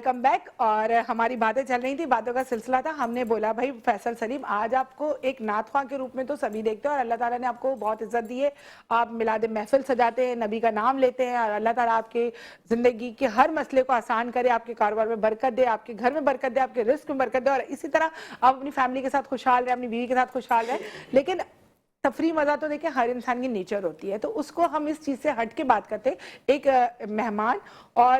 Welcome back. और हमारी बातें चल रही थी, बातों का सिलसिला था। हमने बोला भाई फैसल सलीम, आज आपको एक नात ख्वां के रूप में तो सभी देखते हैं और अल्लाह ताला ने आपको बहुत इज्जत दी है। आप मिलाद महफिल सजाते हैं, नबी का नाम लेते हैं और अल्लाह ताला आपके जिंदगी के हर मसले को आसान करे, आपके कारोबार में बरकत दे, आपके घर में बरकत दे, आपके रिस्क में बरकत दे और इसी तरह आप अपनी फैमिली के साथ खुशहाल रहे, अपनी बीवी के साथ खुशहाल रहे। लेकिन तफरी मजा तो देखिए हर इंसान की नेचर होती है, तो उसको हम इस चीज से हट के बात करते हैं। एक मेहमान और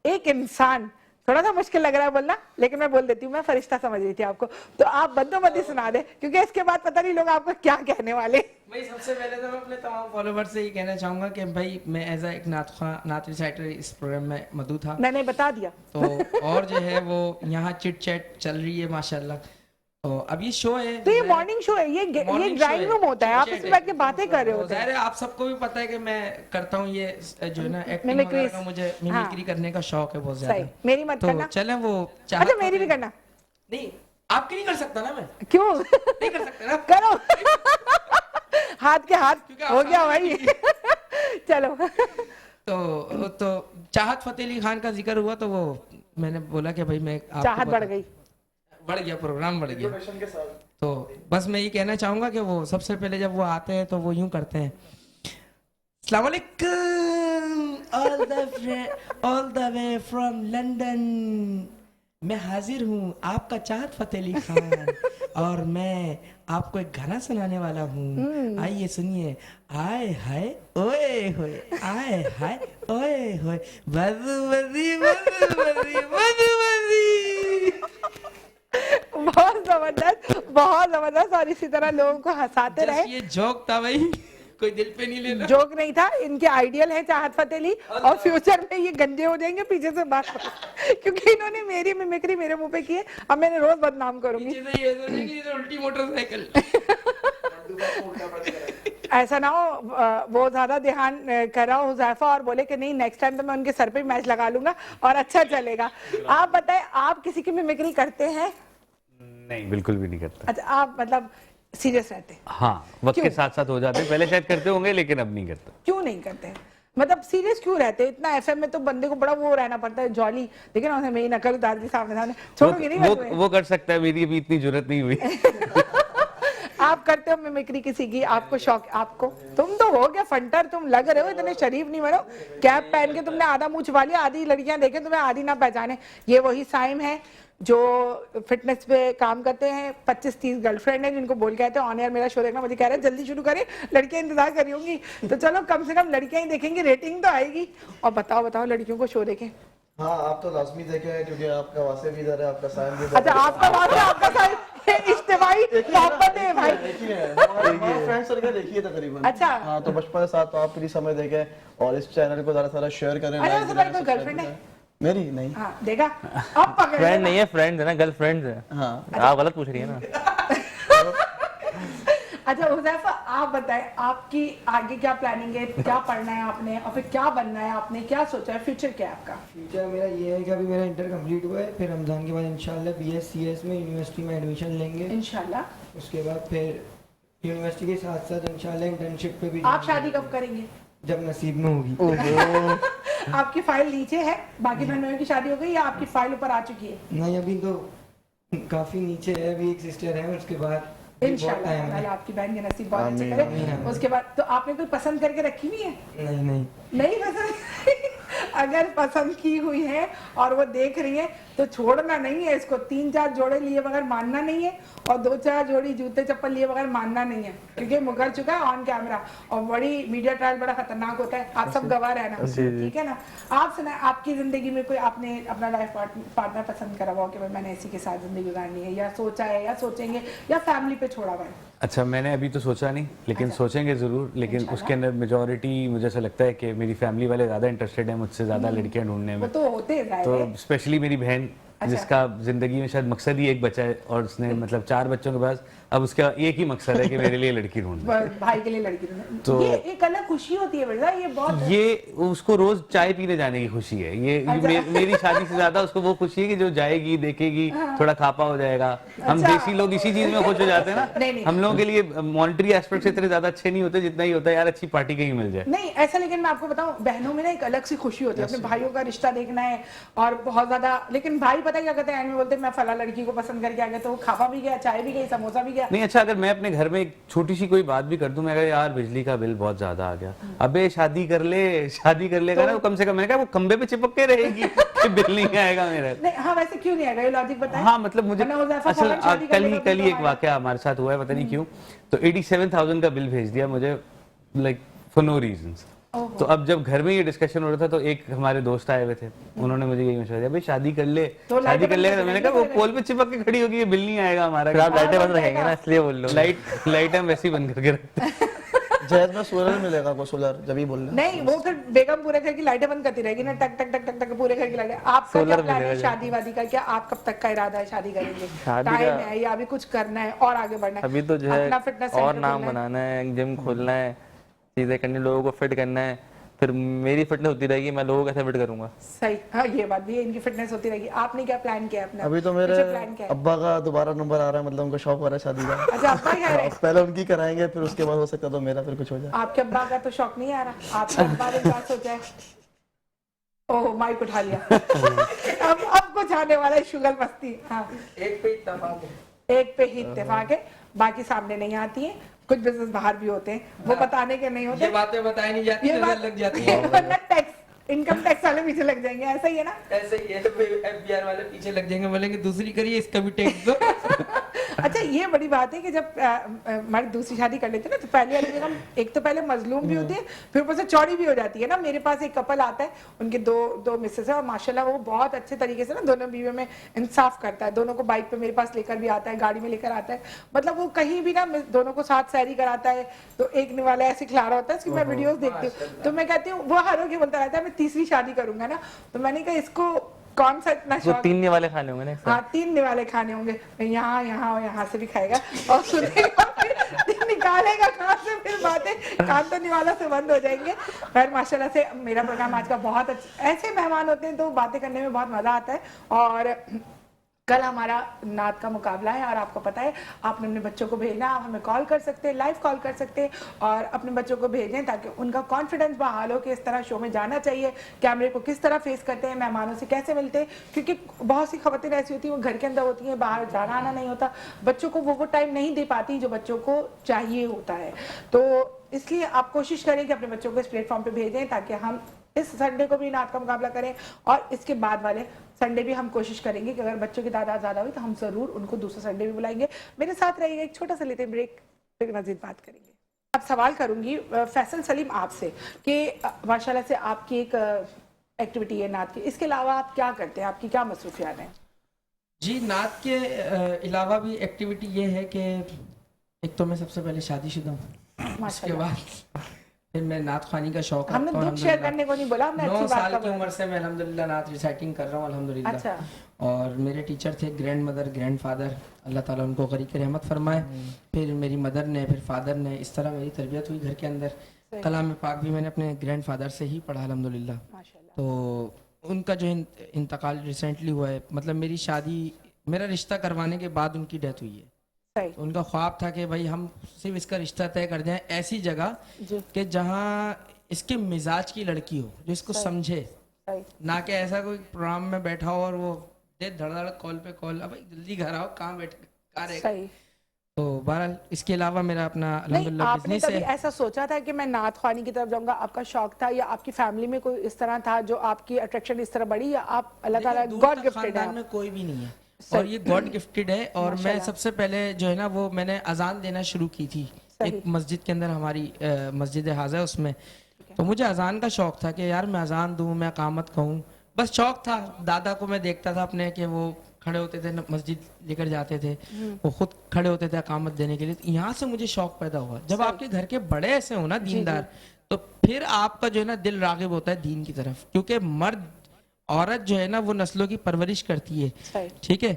एक इंसान, थोड़ा सा मुश्किल लग रहा है बोलना, लेकिन मैं बोल देती हूँ, मैं फरिश्ता समझ रही थी आपको, तो आप बदोबदी सुना दे, क्योंकि इसके बाद पता नहीं लोग आपको क्या कहने वाले। भाई सबसे पहले तो मैं अपने तमाम फॉलोवर्स से ये कहना चाहूंगा कि भाई मैं एज एक नात रिसाइटर इस प्रोग्राम में मधु था, मैंने बता दिया तो और जो है वो यहाँ चिट चैट चल रही है माशाल्लाह। तो अब ये शो है, तो ये मॉर्निंग शो है, ये ड्राइंग रूम होता है, आप इसमें बैठ के बातें कर रहे होते हैं। आप सबको भी पता है कि मैं करता हूँ ये जो है ना एक्टिंग मिमिक्री वगैरह का, मुझे मिमिक्री करने का शौक है बहुत ज्यादा। मेरी मत तो करना। चलें वो अच्छा मेरी भी करना। नहीं, आपकी नहीं कर सकता ना मैं, क्यों नहीं कर सकता ना, करो हाथ के हाथ हो गया भाई चलो तो चाहत फतेह अली खान का जिक्र हुआ तो वो मैंने बोला कि भाई मैं चाहत बढ़ गया, प्रोग्राम बढ़ गया। तो बस मैं ये कहना चाहूंगा कि वो सबसे पहले जब वो आते हैं तो वो यूं करते हैं, अस्सलाम वालेकुम all the way from London, मैं हाजिर हूँ आपका चाहत फतेह अली खान और मैं आपको एक गाना सुनाने वाला हूँ, आइए सुनिए। आए हाय ओए होए, आए हाय ओए होए, मधुमती मधुमती मधुमती। बहुत जबरदस्त और इसी तरह लोगों को हंसाते रहे। ये जोक था भाई, कोई दिल पे नहीं लेना। जोक नहीं था, इनके आइडियल है चाहत फतेह अली और फ्यूचर में ये गंजे हो जाएंगे पीछे से बात क्योंकि इन्होंने मेरी मिमिक्री मेरे मुंह पे की है, अब मैंने रोज बदनाम करूंगी। ये तो उल्टी मोटरसाइकिल ऐसा ना हो वो ज्यादा ध्यान कर रहा हो हुज़ैफा और बोले कि नहीं नेक्स्ट टाइम तो मैं उनके सर पे मैच लगा लूंगा और अच्छा चलेगा। आप बताएं, आप किसी की मिमिक्री करते हैं? नहीं, बिल्कुल भी नहीं करता। अच्छा, आप मतलब सीरियस रहते हैं? हाँ, वक्त के साथ साथ हो जाते हैं, पहले शायद करते होंगे लेकिन अब नहीं करता। क्यों नहीं करते? मतलब सीरियस क्यों रहते हैं? इतना एफएम में तो बंदे को बड़ा वो रहना पड़ता है, जॉली। देखिए ना, मेरी नकल उतार दी सामने छोड़ूंगी नहीं। वो कर सकता है, मेरी अभी इतनी जरूरत नहीं हुई आप करते हो मिमिक्री किसी की? आपको शौक? आपको तुम तो हो गया फंटर, तुम लग रहे हो इतने शरीफ नहीं बनो। कैप पहन के तुमने आधा मुंह छुपा लिया, आधी लड़कियां देखें तुम्हें आधी ना पहचाने। ये वही साइम है जो फिटनेस पे काम करते हैं, 25-30 गर्लफ्रेंड है जिनको बोल के आए थे ऑन एयर मेरा शो देखना, मुझे कह रहे हैं जल्दी शुरू करें, लड़कियां इंतजार करी होंगी। तो चलो कम से कम लड़कियां ही देखेंगी, रेटिंग तो आएगी। और बताओ लड़कियों को शो देखें। हाँ, आप तो लाजमी देखें क्योंकि आपका वासे भी इधर है, आपका साइम भी। अच्छा, आपका वासे आपका साइम इज्तिमाई मोहब्बत है भाई। फ्रेंड सर्कल देखिए तकरीबन। अच्छा हाँ, तो बचपन के साथ तो आप प्लीज समय देखें और इस चैनल को ज़्यादा शेयर करें। कोई गर्लफ्रेंड है? मेरी नहीं। हाँ, देखा अब पकड़ फ्रेंड नहीं है, फ्रेंड है ना, गर्लफ्रेंड है। हाँ, आप गलत पूछ रही है ना। अच्छा हुज़ैफा, आप बताएं आपकी आगे क्या प्लानिंग है? क्या पढ़ना है आपने और फिर क्या बनना है आपने? क्या सोचा है? फ्यूचर क्या है आपका? फ्यूचर मेरा ये है कि अभी मेरा इंटर कंप्लीट हुआ है, फिर रमजान के बाद इंशाल्लाह BScs में यूनिवर्सिटी में एडमिशन लेंगे इंशाल्लाह। उसके बाद फिर यूनिवर्सिटी के साथ साथ इंशाल्लाह इंटर्नशिप पे भी। आप शादी कब करेंगे? जब नसीब में होगी। आपकी फाइल नीचे है, बाकी बहनों की शादी हो गई या आपकी फाइल ऊपर आ चुकी है? नहीं, अभी तो काफी नीचे है, अभी एक सिस्टर है, उसके बाद इंशाल्लाह अल्लाह आपकी बहन के नसीब बहुत अच्छे करे। उसके बाद तो आपने कोई पसंद करके रखी हुई है? नहीं पसंद अगर पसंद की हुई है और वो देख रही है तो छोड़ना नहीं है इसको। 3-4 जोड़े लिए बगैर मानना नहीं है और 2-4 जोड़ी जूते चप्पल लिए बगैर मानना नहीं है, क्योंकि मुकर चुका है ऑन कैमरा और बड़ी मीडिया ट्रायल बड़ा खतरनाक होता है। आप सब गवाह रहना, ठीक है ना? आप सुना, आपकी जिंदगी में कोई आपने अपना लाइफ पार्टनर पसंद करा हुआ कि भाई मैंने इसी के साथ जिंदगी गुजारनी है, या सोचा है या सोचेंगे या फैमिली पे छोड़ा हुआ है? अच्छा, मैंने अभी तो सोचा नहीं, लेकिन सोचेंगे जरूर। लेकिन उसके अंदर मेजोरिटी मुझे ऐसा लगता है कि मेरी फैमिली वाले ज्यादा इंटरेस्टेड है मुझसे ज्यादा लड़कियां ढूंढने में। तो होते हैं, तो स्पेशली मेरी बहन जिसका जिंदगी में शायद मकसद ही एक बचा है और उसने मतलब 4 बच्चों के पास अब उसका एक ही मकसद है कि मेरे लिए लड़की ढूंढना। भाई के लिए लड़की ढूंढना। तो ये एक अलग खुशी होती है बेटा, ये बहुत ये उसको रोज चाय पीने जाने की खुशी है। ये मेरी शादी से ज्यादा उसको वो खुशी है कि जो जाएगी, देखेगी, थोड़ा खापा हो जाएगा। हम देसी लोग इसी चीज में खुश हो जाते हैं ना। नहीं। हम लोगों के लिए मॉनिटरी एस्पेक्ट से इतने ज्यादा अच्छे नहीं होते जितना ही होता है यार अच्छी पार्टी कहीं मिल जाए। नहीं ऐसा, लेकिन मैं आपको बताऊं, बहनों में ना एक अलग सी खुशी होती है, अपने भाइयों का रिश्ता देखना है और बहुत ज्यादा। लेकिन भाई पता क्या कहते हैं, एंड में बोलते हैं मैं फला लड़की को पसंद करके आ गया, तो खापा भी गया, चाय भी गई, समोसा भी गया। नहीं अच्छा, अगर मैं अपने घर में एक छोटी सी कोई बात भी कर दूं, मैं कहा यार बिजली का बिल बहुत ज्यादा आ गया, अबे शादी कर लेगा ना वो, कम से कम मैंने कहा वो खंबे पे चिपक के रहेगी कि बिल नहीं आएगा मेरा। नहीं हाँ, वैसे क्यों नहीं आएगा, ये लॉजिक बताएं। हाँ मतलब मुझे वरना हुज़ैफा असल फौरन शादी कर कल लेगा, ही तो एक वाकया हमारे साथ हुआ है, पता नहीं क्यों। तो 87,000 का बिल भेज दिया मुझे, लाइक फॉर नो रीजंस। तो अब जब घर में ये डिस्कशन हो रहा था तो एक हमारे दोस्त आए हुए थे, उन्होंने मुझे यही मशवरा दिया, भाई शादी कर ले, तो शादी कर ले। लाइटें मैंने कहा वो पोल पे चिपक के खड़ी होगी, ये बिल नहीं आएगा हमारा। आप लाइटें बंद रखेंगे ना, इसलिए बोल लो। लाइट हम वैसे ही बंद करके रखते हैं। जहेज में सोलर मिलेगा को सोलर जब ही बोल रहे नहीं, वो फिर बेगम पूरे घर की लाइटें बंद करती रहेगी ना, टक टक टक टक टक पूरे घर की लाइटें। आपका क्या सोलर प्लान है मिलेगा। शादी वादी का, क्या आप कब तक का इरादा है शादी करेंगे? शादी टाइम का- है या अभी कुछ करना है और आगे बढ़ना है? अभी तो जो अपना है फिटनेस और सेंटर नाम खोलना है। बनाना है, जिम खोलना है, चीजें करनी, लोगों को फिट करना है, फिर मेरी फिटनेस होती रहेगी, मैं लोगों को कैसे फिट करूंगा। सही, हाँ ये बात भी है, इनकी फिटनेस होती रहेगी। आपने क्या प्लान किया अपना? अभी तो मेरे फ्यूचर प्लान क्या है? अब्बा का दोबारा नंबर आ रहा है, मतलब उनको शौक हो रहा है शादी का। अच्छा, अब्बा कह रहे हैं। पहले उनकी कराएंगे, फिर उसके बाद हो सकता है तो मेरा फिर कुछ हो जाए। आपके अब्बा का तो शौक नहीं आ रहा, आपके अब्बा ने क्या सोचा है? ओह माइक उठा लिया। अब कुछ आने वाला है शुगर मस्ती। हाँ, एक पे ही इत्तेफाक है, बाकी सामने नहीं आती है। कुछ बिजनेस बाहर भी होते हैं, वो बताने के नहीं होते। ये बातें बताई नहीं जाती, ये नजर बात लग जाती है। वरना टैक्स, इनकम टैक्स वाले पीछे लग जाएंगे, ऐसा ही है ना। ऐसे ही है, एफबीआर वाले पीछे लग जाएंगे, बोलेंगे दूसरी करिए, इसका भी टैक्स दो। अच्छा, ये बड़ी बात है कि जब हमारी दूसरी शादी कर लेते हैं ना, तो पहले वाली जगह एक तो पहले मजलूम भी होती है, फिर ऊपर से चौड़ी भी हो जाती है ना। मेरे पास एक कपल आता है, उनके दो मिसेस है और माशाल्लाह वो बहुत अच्छे तरीके से ना दोनों बीवियों में इंसाफ करता है। दोनों को बाइक पे मेरे पास लेकर भी आता है, गाड़ी में लेकर आता है, मतलब वो कहीं भी ना दोनों को साथ सैरी कराता है। तो एक निवाला ऐसे खिला रहा होता है, उसकी मैं वीडियोस देखती हूँ, तो मैं कहती हूँ, वो हर रोज बोलता रहता है मैं तीसरी शादी करूंगा ना। तो मैंने कहा इसको कौन सा इतना वो शौक? 3 वाले खाने होंगे ना एक साथ। हाँ, 3 निवाले खाने होंगे, यहाँ यहाँ और यहाँ से भी खाएगा और सुनेगा, फिर निकालेगा कहाँ से, फिर बातें कान तो निवाला से बंद हो जाएंगे। खैर माशाल्लाह से मेरा प्रोग्राम आज का बहुत अच्छा, ऐसे मेहमान होते हैं तो बातें करने में बहुत मजा आता है। और कल हमारा नात का मुकाबला है और आपको पता है आपने अपने बच्चों को भेजना, आप हमें कॉल कर सकते हैं, लाइव कॉल कर सकते हैं और अपने बच्चों को भेजें ताकि उनका कॉन्फिडेंस बहाल हो कि इस तरह शो में जाना चाहिए, कैमरे को किस तरह फेस करते हैं, मेहमानों से कैसे मिलते हैं। क्योंकि बहुत सी खबरें ऐसी होती हैं वो घर के अंदर होती हैं, बाहर जाना आना नहीं होता, बच्चों को वो टाइम नहीं दे पाती जो बच्चों को चाहिए होता है। तो इसलिए आप कोशिश करें कि अपने बच्चों को इस प्लेटफॉर्म पे भेजें ताकि हम इस संडे को भी नात का मुकाबला करें और इसके बाद वाले संडे भी हम कोशिश करेंगे कि अगर बच्चों की तादाद ज्यादा हुई तो हम जरूर उनको दूसरा संडे भी बुलाएंगे। मेरे साथ रहिएगा, एक छोटा सा लेते हैं ब्रेक, फिर मजीद बात करेंगे। अब सवाल करूंगी फैसल सलीम आपसे कि माशाल्लाह से आपकी एक एक्टिविटी है नात की, इसके अलावा आप क्या करते हैं, आपकी क्या मसरूफियात हैं? जी, नात के अलावा भी एक्टिविटी ये है कि एक तो मैं सबसे पहले शादीशुदा हूँ, उसके माशाल्लाह। बाद फिर मैं नात खानी का शौक हमने रखता हूँ। दुख शेयर करने को नहीं बोला, हमने 9 अच्छी बात साल का की बोला। उम्र से मैं अल्हम्दुलिल्लाह नात रिसाइटिंग कर रहा हूँ अल्हम्दुलिल्लाह। अच्छा। और मेरे टीचर थे ग्रैंड मदर ग्रैंड फादर, अल्लाह ताला उनको गरीक रहमत फरमाए। फिर मेरी मदर ने, फिर फादर ने, इस तरह मेरी तरबियत हुई घर के अंदर। कलाम पाक भी मैंने अपने ग्रैंड फादर से ही पढ़ा अल्हम्दुलिल्लाह। माशाल्लाह। तो उनका जो इंतकाल रिसेंटली हुआ है, मतलब मेरी शादी, मेरा रिश्ता करवाने के बाद उनकी डेथ हुई है। सही। उनका ख्वाब था कि भाई हम सिर्फ इसका रिश्ता तय कर दें ऐसी जगह जी। कि जहाँ इसके मिजाज की लड़की हो, जो इसको समझे, सही। ना कि ऐसा कोई प्रोग्राम में बैठा हो और वो दे धड़ कॉल पे कॉल, अब भाई जल्दी घर आओ, कहाँ बैठ कहाँ रहेगा। सही। तो बहरहाल इसके अलावा मेरा अपना नहीं, अल्हम्दुलिल्लाह आपने बिजनेस कभी है। ऐसा सोचा था कि मैं नात ख्वानी की तरफ जाऊंगा, आपका शौक था या आपकी फैमिली में कोई इस तरह था जो आपकी अट्रैक्शन इस तरह बढ़ी, या आप अल्लाह ताला दूर गॉड तक गिफ्टेड खानदान है? में कोई भी नहीं है सही। और ये गॉड गिफ्टेड है। और मैं माशाल्लाह। सबसे पहले जो है ना वो मैंने अजान देना शुरू की थी सही। एक मस्जिद के अंदर, हमारी मस्जिद हाजा है उसमें। तो मुझे अजान का शौक था कि यार मैं अजान दूं, मैं कामत कहूँ, बस शौक था। दादा को मैं देखता था अपने कि वो खड़े होते थे, मस्जिद लेकर जाते थे, वो खुद खड़े होते थे अकामत देने के लिए। तो यहाँ से मुझे शौक पैदा हुआ। जब आपके घर के बड़े ऐसे हो ना दीनदार, तो फिर आपका जो है ना दिल रागिब होता है दीन की तरफ, क्योंकि मर्द औरत जो है ना वो नस्लों की परवरिश करती है, सही। ठीक है।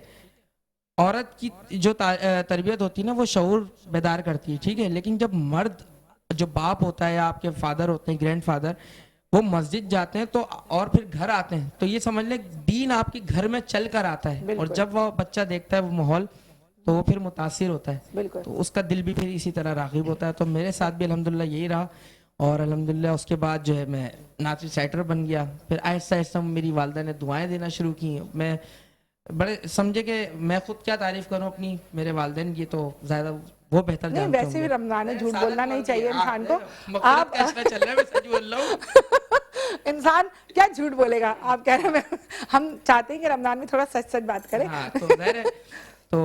औरत की जो तरबियत होती है ना वो शऊर बेदार करती है, ठीक है, लेकिन जब मर्द जो बाप होता है या आपके फादर होते हैं, ग्रैंडफादर, वो मस्जिद जाते हैं तो और फिर घर आते हैं तो ये समझ लें दीन आपके घर में चल कर आता है, और बिल्कुल। जब वो बच्चा देखता है वो माहौल तो वो फिर मुतासिर होता है, बिल्कुल। तो उसका दिल भी फिर इसी तरह राग़िब होता है। तो मेरे साथ भी अल्हम्दुलिल्लाह यही रहा, और अल्हम्दुलिल्लाह उसके बाद जो है मैं नात रिसाइटर बन गया। फिर आहिस्ता आहिस्ता मेरी वालदा ने दुआएं देना शुरू की। मैं बड़े समझे कि मैं खुद क्या तारीफ करूं अपनी, मेरे वालिदैन की तो ज्यादा वो बेहतर नहीं, जानते वैसे भी होंगे। रमजान है, झूठ बोलना नहीं चाहिए इंसान को। मगफिरत आप का इश्रा चल रहा है, मैं सच बोल रहा हूं। इंसान क्या झूठ बोलेगा, आप कह रहे हैं हम चाहते हैं कि रमजान में थोड़ा सच सच बात करें। हाँ, तो ज़ाहिर है, तो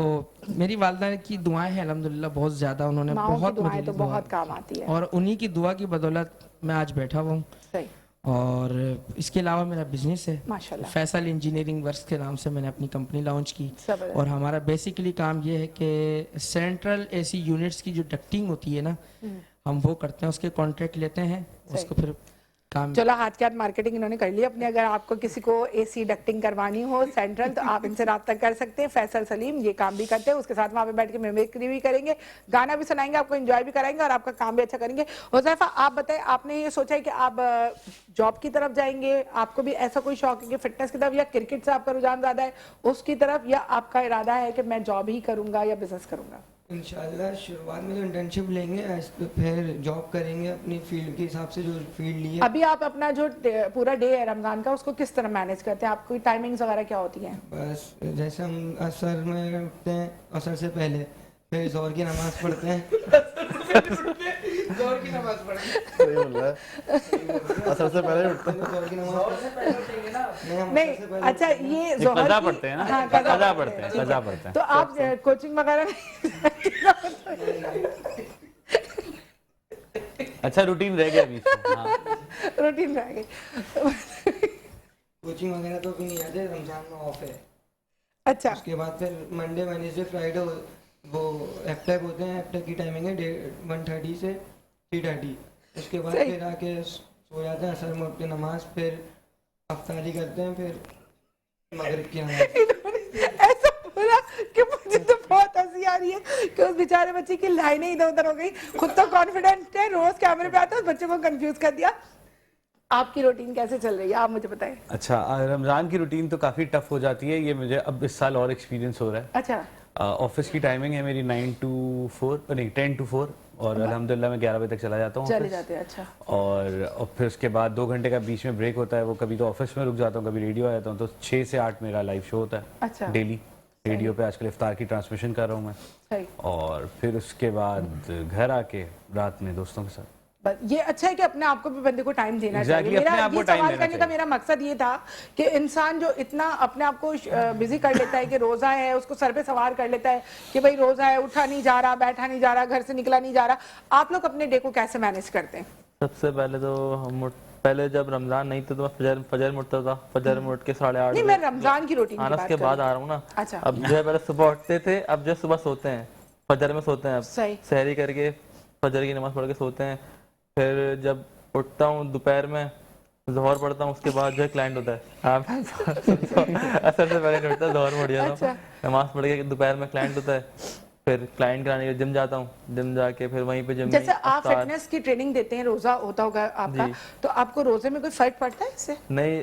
मेरी वालिदा की दुआएं हैं अल्हम्दुलिल्लाह बहुत ज्यादा, उन्होंने माओ की बहुत दुआएं मुझे तो बहुत काम आती है। और उन्हीं की दुआ की बदौलत मैं आज बैठा हुआ हूँ। सही, और इसके अलावा मेरा बिजनेस है माशाल्लाह। फैसल इंजीनियरिंग वर्क्स के नाम से मैंने अपनी कंपनी लॉन्च की। जबरदस्त। और हमारा बेसिकली काम ये है कि सेंट्रल एसी यूनिट्स की जो डक्टिंग होती है ना, हम वो करते हैं, उसके कॉन्ट्रैक्ट लेते हैं, उसको फिर काम। चलो, हाथ के हाथ मार्केटिंग इन्होंने कर ली अपनी। अगर आपको किसी को एसी डक्टिंग करवानी हो सेंट्रल, तो आप इनसे राब्ता कर सकते हैं। फैसल सलीम ये काम भी करते हैं, उसके साथ वहाँ पे बैठ के मिमिक्री भी करेंगे, गाना भी सुनाएंगे, आपको एंजॉय भी कराएंगे और आपका काम भी अच्छा करेंगे। हुज़ैफा, आप बताएं, आपने ये सोचा है कि आप जॉब की तरफ जाएंगे, आपको भी ऐसा कोई शौक है कि फिटनेस की तरफ, या क्रिकेट से आपका रुझान ज्यादा है उसकी तरफ, या आपका इरादा है कि मैं जॉब ही करूंगा या बिजनेस करूंगा? इंशाल्लाह शुरुआत में तो इंटर्नशिप लेंगे, फिर जॉब करेंगे अपनी फील्ड के हिसाब से, जो फील्ड ली है। अभी आप अपना जो पूरा डे है रमजान का, उसको किस तरह मैनेज करते हैं? आपकी टाइमिंग्स वगैरह क्या होती हैं? बस जैसे हम असर में उठते हैं, असर से पहले फिर जोहर की नमाज पढ़ते हैं। जोहर की नमाज पढ़ते हैं, सही बोल रहा है, असर से पहले उठते हैं। जोहर की नमाज नहीं, अच्छा, ये जोहर कज़ा की- पढ़ते हैं ना, हाँ, कज़ा पढ़ते हैं, कज़ा पढ़ते हैं। तो आप कोचिंग वगैरह अच्छा, रूटीन रह गया बीच में। हाँ। रूटीन रह गई। कोचिंग वगैरह तो भी नहीं आते, रमजान में ऑफ है। अच्छा, उसके बाद फिर मंडे वेडनेसडे फ्राइडे वो एफटेक होते हैं, एफटेक की टाइमिंग है 1:30 से 3:30। उसके बाद सही। फिर आके सो जाते हैं, असर में उठ के नमाज, फिर अफ्तारी करते हैं, फिर मगरिब की नमाज। इन्होंने ऐसा बोला कि मुझे तो बहुत हंसी आ रही है कि उस बेचारे बच्चे की लाइनें इधर उधर हो गई। खुद तो कॉन्फिडेंट है, रोज कैमरे पे आता है, उस बच्चे को कंफ्यूज कर दिया। आपकी रूटीन कैसे चल रही है, आप मुझे बताएं। अच्छा, रमज़ान की रूटीन तो काफ़ी टफ हो जाती है, ये मुझे अब इस साल और एक्सपीरियंस हो रहा है। अच्छा, ऑफिस की टाइमिंग है मेरी 9 to 4, नहीं 10 to 4, और अल्हम्दुलिल्लाह मैं 11 बजे तक चला जाता हूँ चले ऑफिस। जाते हैं। अच्छा, और फिर उसके बाद 2 घंटे का बीच में ब्रेक होता है, वो कभी तो ऑफिस में रुक जाता हूँ, कभी रेडियो आ जाता हूँ, तो 6 से 8 मेरा लाइव शो होता है। अच्छा। डेली रेडियो पे आजकल इफ्तार की ट्रांसमिशन कर रहा हूँ मैं। सही। और फिर उसके बाद घर आके रात में दोस्तों के साथ। ये अच्छा है कि अपने आप को भी बंदे को टाइम देना Exactly, चाहिए। मेरा अपने आप को ये time सवाल देना करने का चाहिए। मेरा मकसद ये था कि इंसान जो इतना अपने आप को बिजी कर लेता है कि रोजा है उसको सर पे सवार कर लेता है कि भाई रोजा है, उठा नहीं जा रहा, बैठा नहीं जा रहा, घर से निकला नहीं जा रहा। आप लोग अपने डे को कैसे मैनेज करते हैं? सबसे पहले तो पहले जब रमजान नहीं था तो मैं फजर में उठता था, फजर में उठ के 8:30 नहीं, मैं रमजान की रूटीन की आना बात के कर बाद रही आ रहा हूँ ना। अच्छा। अब जो है पहले सुबह उठते थे, अब जो सुबह सोते हैं, फजर में सोते हैं, अब सही। सहरी करके फजर की नमाज पढ़ के सोते हैं। फिर जब उठता हूँ दोपहर में जोहर पढ़ता हूँ, उसके बाद जो है क्लाइंट होता है। हाँ, असर से पहले नहीं उठता, जोहर पढ़ जाता हूँ, नमाज पढ़ के दोपहर में क्लाइंट होता है, फिर क्लाइंट कराने के जिम जाता हूँ, जिम जाके फिर वहीं पे जिम जैसे आप फिटनेस की ट्रेनिंग देते हैं, रोजा होता होगा आपका, जी। तो आपको रोजे में कोई फर्क पड़ता है इससे? नहीं,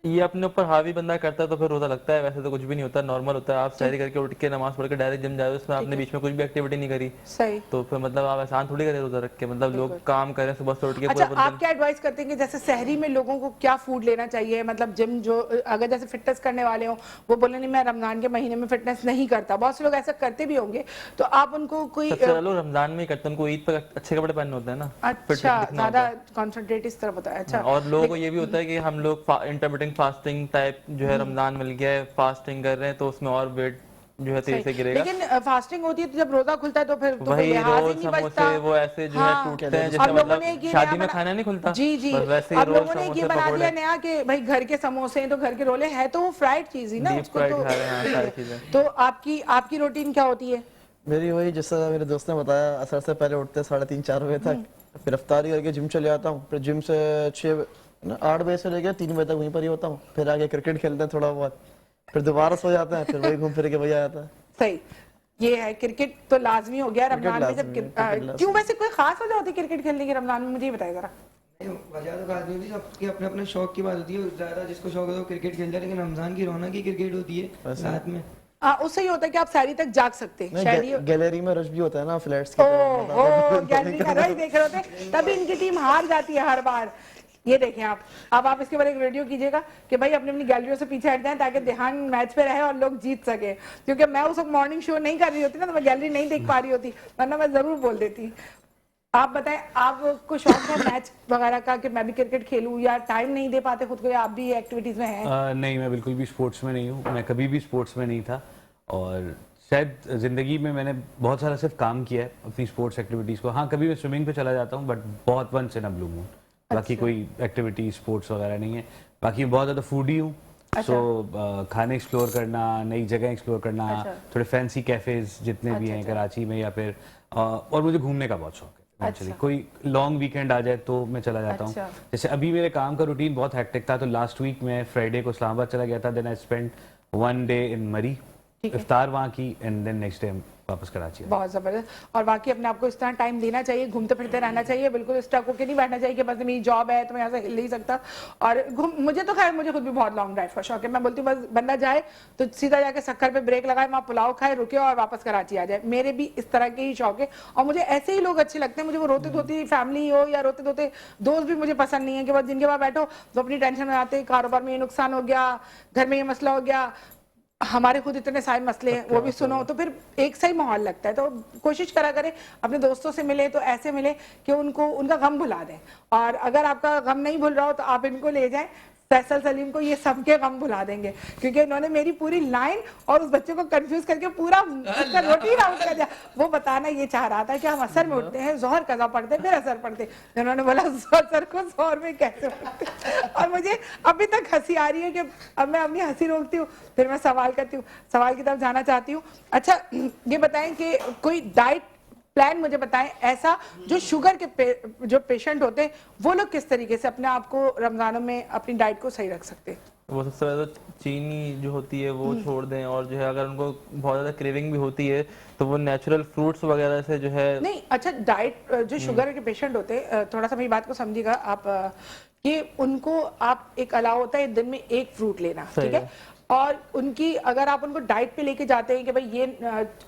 ये अपने ऊपर हावी बंदा करता है तो फिर रोजा लगता है, वैसे तो कुछ भी नहीं होता, नॉर्मल होता है। आप सहरी करके उठ के नमाज पढ़ के डायरेक्ट जिम जाओ, उसमें आपने बीच में कुछ भी एक्टिविटी नहीं करी, सही। तो फिर मतलब आप आसान थोड़ी करें रोजा रख के, मतलब लोग काम करें सुबह से उठ के अच्छा, पूरा आप क्या एडवाइस करते हैं कि जैसे सहरी में लोगों को क्या फूड लेना चाहिए? मतलब जिम जो अगर जैसे फिटनेस करने वाले हो, वो बोले नहीं मैं रमजान के महीने में फिटनेस नहीं करता, बहुत से लोग ऐसा करते भी होंगे, तो आप उनको कोई सबसे पहले लोग रमजान में ही करते हैं, उनको ईद पर अच्छे कपड़े पहनने होते हैं ना, अच्छा ज्यादा कॉन्सेंट्रेट इस तरह बताया। अच्छा, और लोगों को ये भी होता है कि हम लोग इंटरमिटेंट फास्टिंग टाइप जो है रमजान मिल गया है, फास्टिंग कर रहे हैं तो उसमें और वेट जो है तेजी से गिरेगा। लेकिन फास्टिंग होती है तो जब रोजा खुलता है तो फिर तो वही लिहाज ही रोज नहीं बचता। समोसे वो ऐसे जो है टूटते हैं, अब जैसे लोगों मतलब ने ये शादी नया में बना- खाना नहीं खुलता, जी जी, बस वैसे ही अब रोज लोगों ने ये समोसे बना दिया पकौड़े नया कि भाई घर के समोसे हैं तो घर के रोले हैं, तो वो फ्राइड चीज ही ना, डीप उसको फ्राइड तो खा रहे हैं, हाँ, सारी चीजें। तो आपकी रूटीन क्या होती है? मेरी वही, जिस तरह मेरे दोस्त ने बताया, असर से पहले उठते 3:30-4 बजे तक, फिर अफ्तारी करके जिम चले जाता हूँ, फिर जिम से 8 बजे से लेकर 3 बजे तक वहीं पर ही होता हूँ, फिर आगे क्रिकेट खेलते हैं थोड़ा बहुत, फिर दोबारा सो जाते हैं, फिर वही घूम फिर के वही आ जाता है। सही, ये है क्रिकेट तो लाजमी हो गया रमजान में। जब लाजमी है, क्रिकेट लाजमी क्यों वैसे कोई खास वजह होती है क्रिकेट खेलने की रमजान में, मुझे ही बताइए जरा। वजह तो खास नहीं होती, सबके अपने अपने शौक की बात होती है। ज्यादा जिसको शौक है वो क्रिकेट खेलता है, लेकिन रमजान की रौनक ही क्रिकेट होती है साथ में। उससे ये होता है कि आप सहरी तक जाग सकते हैं। नहीं, शायद ये गैलरी में रश भी होता है ना फ्लैट्स की ओ गैलरी का रश देख रहे होते, तभी इनकी टीम हार जाती है हर बार। ये देखें अब आप इसके बारे में एक वीडियो कीजिएगा कि भाई अपनी अपनी गैलरियों से पीछे हट जाएं ताकि ध्यान मैच पे रहे और लोग जीत सके। क्योंकि मैं उस वक्त मॉर्निंग शो नहीं कर रही होती ना, तो मैं गैलरी नहीं देख पा रही होती, वरना मैं जरूर बोल देती। आप बताएं, आपको शौक है मैच वगैरह का कि मैं भी क्रिकेट खेलूं, या टाइम नहीं दे पाते खुद को, या आप भी एक्टिविटीज में हैं? नहीं, मैं बिल्कुल भी स्पोर्ट्स में नहीं हूँ, मैं कभी भी स्पोर्ट्स में नहीं था। और शायद ज़िंदगी में मैंने बहुत सारा सिर्फ काम किया है अपनी स्पोर्ट्स एक्टिविटीज़ को। हाँ, कभी मैं स्विमिंग पे चला जाता हूँ, बट बहुत once in a blue moon. बाकी कोई एक्टिविटी स्पोर्ट्स वगैरह नहीं है। बाकी मैं बहुत ज़्यादा फूडी हूँ, सो खाने एक्सप्लोर करना, नई जगह एक्सप्लोर करना, थोड़े फैंसी कैफ़ेज़ जितने भी हैं कराची में, या फिर और मुझे घूमने का बहुत शौक है एक्चुअली। कोई लॉन्ग वीकेंड आ जाए तो मैं चला जाता हूँ। जैसे अभी मेरे काम का रूटीन बहुत हेक्टिक था, तो लास्ट वीक मैं फ्राइडे को इस्लामाबाद चला गया था, then I spend 1 day in Murree, इफ्तार वहाँ की, एंड देन नेक्स्ट डे वापस कराची। बहुत जबरदस्त। और बाकी अपने आपको इस तरह टाइम देना चाहिए, घूमते फिरते रहना चाहिए, बिल्कुल स्टक होकर नहीं बैठना चाहिए कि बस मेरी जॉब है तो मैं यहाँ से हिल नहीं सकता। और मुझे तो खैर, मुझे खुद भी बहुत लॉन्ग ड्राइव का शौक है। मैं बोलती हूँ बस बंदा जाए तो सीधा जाके सक्कर पे ब्रेक लगाए, वहाँ पुलाव खाए, रुके और वापस कराची आ जाए। मेरे भी इस तरह के ही शौक है, और मुझे ऐसे ही लोग अच्छे लगते हैं। मुझे वो रोते धोती फैमिली हो या रोते धोते दोस्त भी मुझे पसंद नहीं है कि बस जिनके पास बैठो तो अपनी टेंशन में आते, कारोबार में ये नुकसान हो गया, घर में ये मसला हो गया, हमारे खुद इतने सारे मसले हैं, वो भी सुनो, तो फिर एक सही माहौल लगता है। तो कोशिश करा करें अपने दोस्तों से मिले तो ऐसे मिले कि उनको उनका गम भुला दें, और अगर आपका गम नहीं भूल रहा हो तो आप इनको ले जाएं, फैसल सलीम को, ये सबके गम भुला देंगे। क्योंकि इन्होंने मेरी पूरी लाइन और उस बच्चे को कंफ्यूज करके पूरा उसका रूटीन आउट कर दिया। वो बताना ये चाह रहा था कि हम असर में उठते हैं, जोहर कज़ा पढ़ते हैं, फिर असर पढ़ते हैं। उन्होंने बोला असर को जोहर में कैसे पढ़ते, और मुझे अभी तक हंसी आ रही है कि अब मैं अपनी हंसी रोकती हूँ, फिर मैं सवाल करती हूँ, सवाल की तरफ जाना चाहती हूँ। अच्छा, ये बताएं कि कोई डाइट प्लान मुझे बताएं ऐसा जो शुगर के जो पेशेंट होते हैं वो लोग किस तरीके से अपने आप को रमजानों में अपनी डाइट को सही रख सकते हैं? वो सबसे पहले तो चीनी जो होती है वो छोड़ दें, और जो है अगर उनको बहुत ज़्यादा क्रेविंग भी होती है तो वो नेचुरल फ्रूट्स वगैरह से जो है। नहीं, अच्छा, डाइट जो शुगर के पेशेंट होते हैं, थोड़ा सा मेरी बात को समझिएगा आप, कि उनको आप एक अलाउ होता है दिन में एक फ्रूट लेना, ठीक है, और उनकी अगर आप उनको डाइट पे लेके जाते हैं कि भाई ये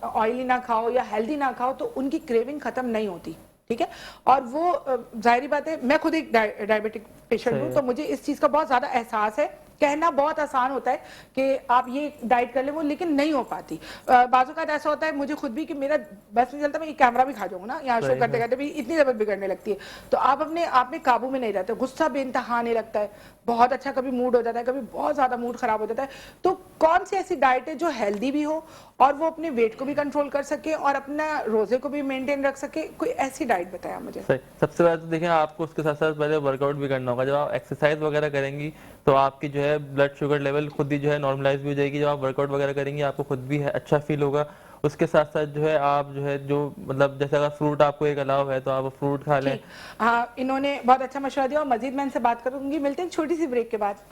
ऑयली ना खाओ या हेल्दी ना खाओ, तो उनकी क्रेविंग खत्म नहीं होती, ठीक है। और वो जाहिर बात है, मैं खुद एक डायबिटिक पेशेंट हूँ, तो मुझे इस चीज का बहुत ज्यादा एहसास है। कहना बहुत आसान होता है कि आप ये डाइट कर ले वो, लेकिन नहीं हो पाती। बाजू का ऐसा होता है मुझे खुद भी कि मेरा बस नहीं चलता, मैं ये कैमरा भी खा जाऊंगा ना यहाँ शो करते करते भी, इतनी जबरदस्त बिगड़ने लगती है। तो आप अपने आप में काबू में नहीं रहते, गुस्सा बेइंतहा आने लगता है, बहुत अच्छा कभी मूड हो जाता है, कभी बहुत ज्यादा मूड खराब हो जाता है। तो कौन सी ऐसी डाइट है जो हेल्दी भी हो और वो अपने वेट को भी कंट्रोल कर सके और अपना रोजे को भी मेंटेन रख सके? कोई ऐसी डाइट बताया मुझे। सबसे पहले तो देखिए, आपको उसके साथ साथ पहले वर्कआउट भी करना होगा। जब आप एक्सरसाइज वगैरह करेंगी तो आपकी जो है ब्लड शुगर लेवल खुद ही जो है नॉर्मलाइज भी हो जाएगी। जब आप वर्कआउट वगैरह करेंगी आपको खुद भी है अच्छा फील होगा। उसके साथ साथ जो है आप जो है जो मतलब जैसे अगर फ्रूट आपको एक अलाव है तो आप फ्रूट खा लें। हाँ, इन्होंने बहुत अच्छा मशवरा दिया, और मजीद मैं इनसे बात करूंगी। मिलते हैं छोटी सी ब्रेक के बाद।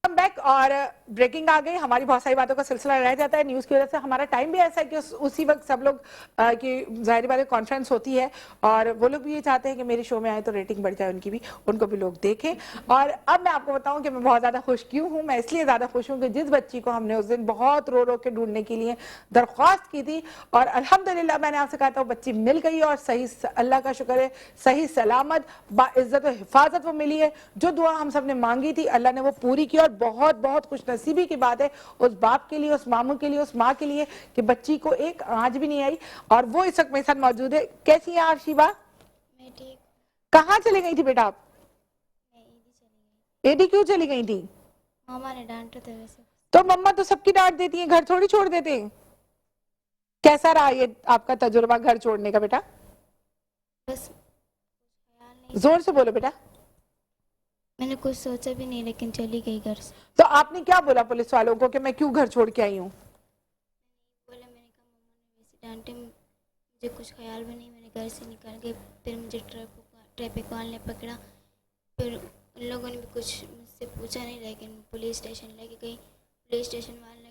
बैक, और ब्रेकिंग आ गई, हमारी बहुत सारी बातों का सिलसिला रह जाता है न्यूज़ की वजह से। हमारा टाइम भी ऐसा है कि उसी वक्त सब लोग की जाहिर बात है कॉन्फ्रेंस होती है, और वो लोग भी ये चाहते हैं कि मेरे शो में आए तो रेटिंग बढ़ जाए उनकी भी, उनको भी लोग देखें। और अब मैं आपको बताऊं कि मैं बहुत ज़्यादा खुश क्यों हूँ। मैं इसलिए ज़्यादा खुश हूँ कि जिस बच्ची को हमने उस दिन बहुत रो रो के ढूंढने के लिए दरख्वास्त की थी, और अल्हम्दुलिल्लाह मैंने आपसे कहा था वो बच्ची मिल गई, और सही, अल्लाह का शुक्र है, सही सलामत बाइज्जत और हिफाजत वो मिली है। जो दुआ हम सब ने मांगी थी अल्लाह ने वो पूरी की, और बहुत बहुत खुशनसीबी की बात है उस बाप के लिए, उस मामू के लिए, उस माँ के लिए कि बच्ची को एक आंच भी नहीं आई, और वो इस वक्त मेरे साथ मौजूद है। कैसी हैं आप शिबा? मैं ठीक। कहाँ चली गई थी बेटा आप? मैं ईदी चली गई। एडी क्यों चली गई थी? मामा ने डांटा था वैसे। तो मम्मा तो सबकी डांट देती है, घर थोड़ी छोड़ देते हैं। कैसा रहा ये आपका तजुर्बा घर छोड़ने का बेटा? बस ख्याल नहीं, जोर से बोलो बेटा। मैंने कुछ सोचा भी नहीं, लेकिन चली गई घर से। तो आपने क्या बोला पुलिस वालों को कि मैं क्यों घर छोड़ के आई हूँ? बोला, मैंने कहा मम्मा ने वैसे डांटे, मुझे कुछ ख्याल भी नहीं, मैंने घर से निकल गए। फिर मुझे ट्रैफिक वाले ने पकड़ा, फिर उन लोगों ने भी कुछ मुझसे पूछा नहीं, लेकिन पुलिस स्टेशन लेके गई। पुलिस स्टेशन वाले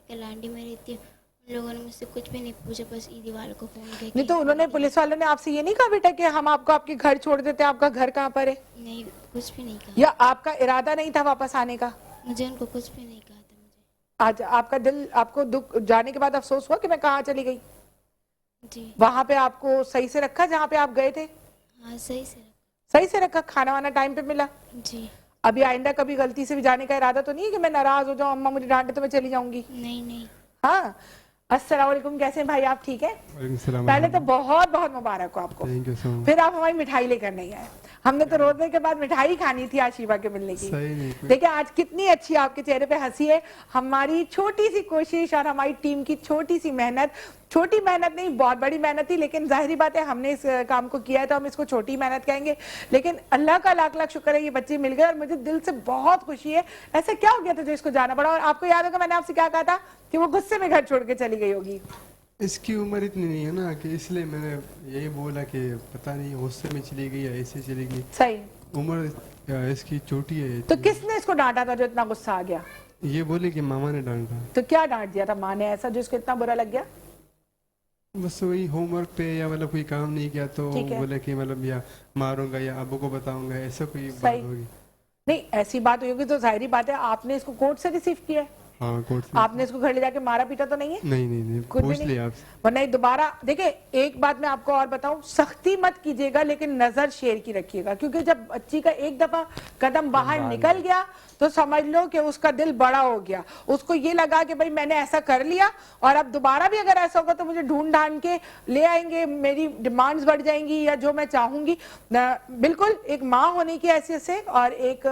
कलांडी में रहती हूँ। उन लोगों ने मुझसे कुछ भी नहीं पूछा, बस ईदी वालों को फ़ोन किया नहीं तो उन्होंने, पुलिस वालों ने आपसे ये नहीं कहा बेटा कि हम आपको आपके घर छोड़ देते हैं, आपका घर कहाँ पर है, नहीं, कुछ भी नहीं कहा। या आपका इरादा नहीं था वापस आने का? मुझे उनको कुछ भी नहीं कहा था। मुझे आज आपका दिल, आपको दुख जाने के बाद अफसोस हुआ कि मैं कहाँ चली गई? जी वहां पे आपको सही से रखा जहाँ पे आप गए थे? हाँ, सही से रखा। सही से रखा, खाना वाना टाइम पे मिला? जी अभी आइंदा कभी गलती से भी जाने का इरादा तो नहीं है कि मैं नाराज हो जाऊं, अम्मा मुझे डांटे तो मैं चली जाऊंगी? नहीं नहीं। हाँ। अस्सलाम वालेकुम, कैसे हैं भाई आप, ठीक है? पहले तो बहुत बहुत मुबारक हो आपको। Thank you so much. फिर आप हमारी मिठाई लेकर नहीं आए। हमने तो रोने के बाद मिठाई खानी थी आशीबा के मिलने की। सही नहीं। देखिए आज कितनी अच्छी आपके चेहरे पे हंसी है। हमारी छोटी सी कोशिश और हमारी टीम की छोटी सी मेहनत, छोटी मेहनत नहीं बहुत बड़ी मेहनत थी, लेकिन जाहिर बात है हमने इस काम को किया है तो हम इसको छोटी मेहनत कहेंगे। लेकिन अल्लाह का लाख लाख शुक्र है ये बच्चे मिल गए और मुझे दिल से बहुत खुशी है। ऐसा क्या हो गया था जो इसको जाना पड़ा? और आपको याद होगा मैंने आपसे क्या कहा था कि वो गुस्से में घर छोड़ के चली गई होगी। इसकी उम्र इतनी नहीं है ना कि इसलिए मैंने यही बोला कि पता नहीं गुस्से में चली गई या ऐसे चली गई। सही। उम्र इसकी छोटी है। तो किसने इसको डांटा था जो इतना गुस्सा आ गया? ये बोले कि मामा ने डांटा। तो क्या डांट दिया था माँ ने ऐसा जो इसको इतना बुरा लग गया? बस वही होमवर्क पे या मतलब कोई काम नहीं किया तो ठीक है। बोले कि मतलब या मारूंगा या अबू को बताऊंगा, ऐसा कोई बात सही। होगी। नहीं ऐसी बात हुई होगी तो जाहिर बात है आपने इसको कोर्ट से रिसीव किया है, हाँ कोर्ट से। आपने इसको घर ले जाके मारा पीटा तो नहीं है? नहीं कुछ भी पूछ नहीं? लिया आपसे। वरना ये दोबारा देखिए, एक बात मैं आपको और बताऊं, सख्ती मत कीजिएगा लेकिन नजर शेर की रखिएगा, क्योंकि जब बच्ची का एक दफा कदम बाहर निकल गया तो समझ लो कि उसका दिल बड़ा हो गया। उसको ये लगा कि भाई मैंने ऐसा कर लिया और अब दोबारा भी अगर ऐसा होगा तो मुझे ढूंढ ढांड के ले आएंगे, मेरी डिमांड्स बढ़ जाएंगी या जो मैं चाहूंगी। बिल्कुल एक माँ होने की हैसियत से और एक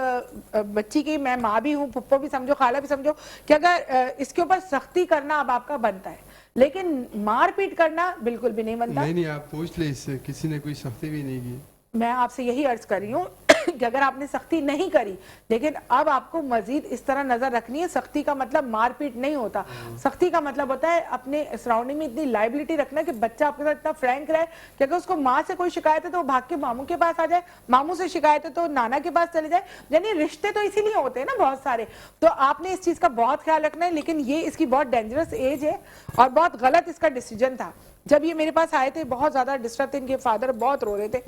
बच्ची की, मैं माँ भी हूँ, पुप्पो भी समझो, खाला भी समझो, कि अगर इसके ऊपर सख्ती करना अब आपका बनता है, लेकिन मारपीट करना बिल्कुल भी नहीं बनता। नहीं आप पूछ ले इससे, किसी ने कोई सख्ती भी नहीं की। मैं आपसे यही अर्ज कर रही हूँ कि अगर आपने सख्ती नहीं करी, लेकिन अब आपको मजीद इस तरह नजर रखनी है। सख्ती का मतलब मारपीट नहीं होता, सख्ती का मतलब होता है अपने सराउंडिंग में इतनी लाइबिलिटी रखना कि बच्चा आपके साथ इतना फ्रैंक रहे कि अगर उसको माँ से कोई शिकायत है तो वो भाग के मामू के पास आ जाए, मामू से शिकायत है तो नाना के पास चले जाए। यानी रिश्ते तो इसीलिए होते हैं ना बहुत सारे। तो आपने इस चीज का बहुत ख्याल रखना है, लेकिन ये इसकी बहुत डेंजरस एज है और बहुत गलत इसका डिसीजन था। जब ये मेरे पास आए थे बहुत ज्यादा डिस्टर्ब थे, इनके फादर बहुत रो रहे थे,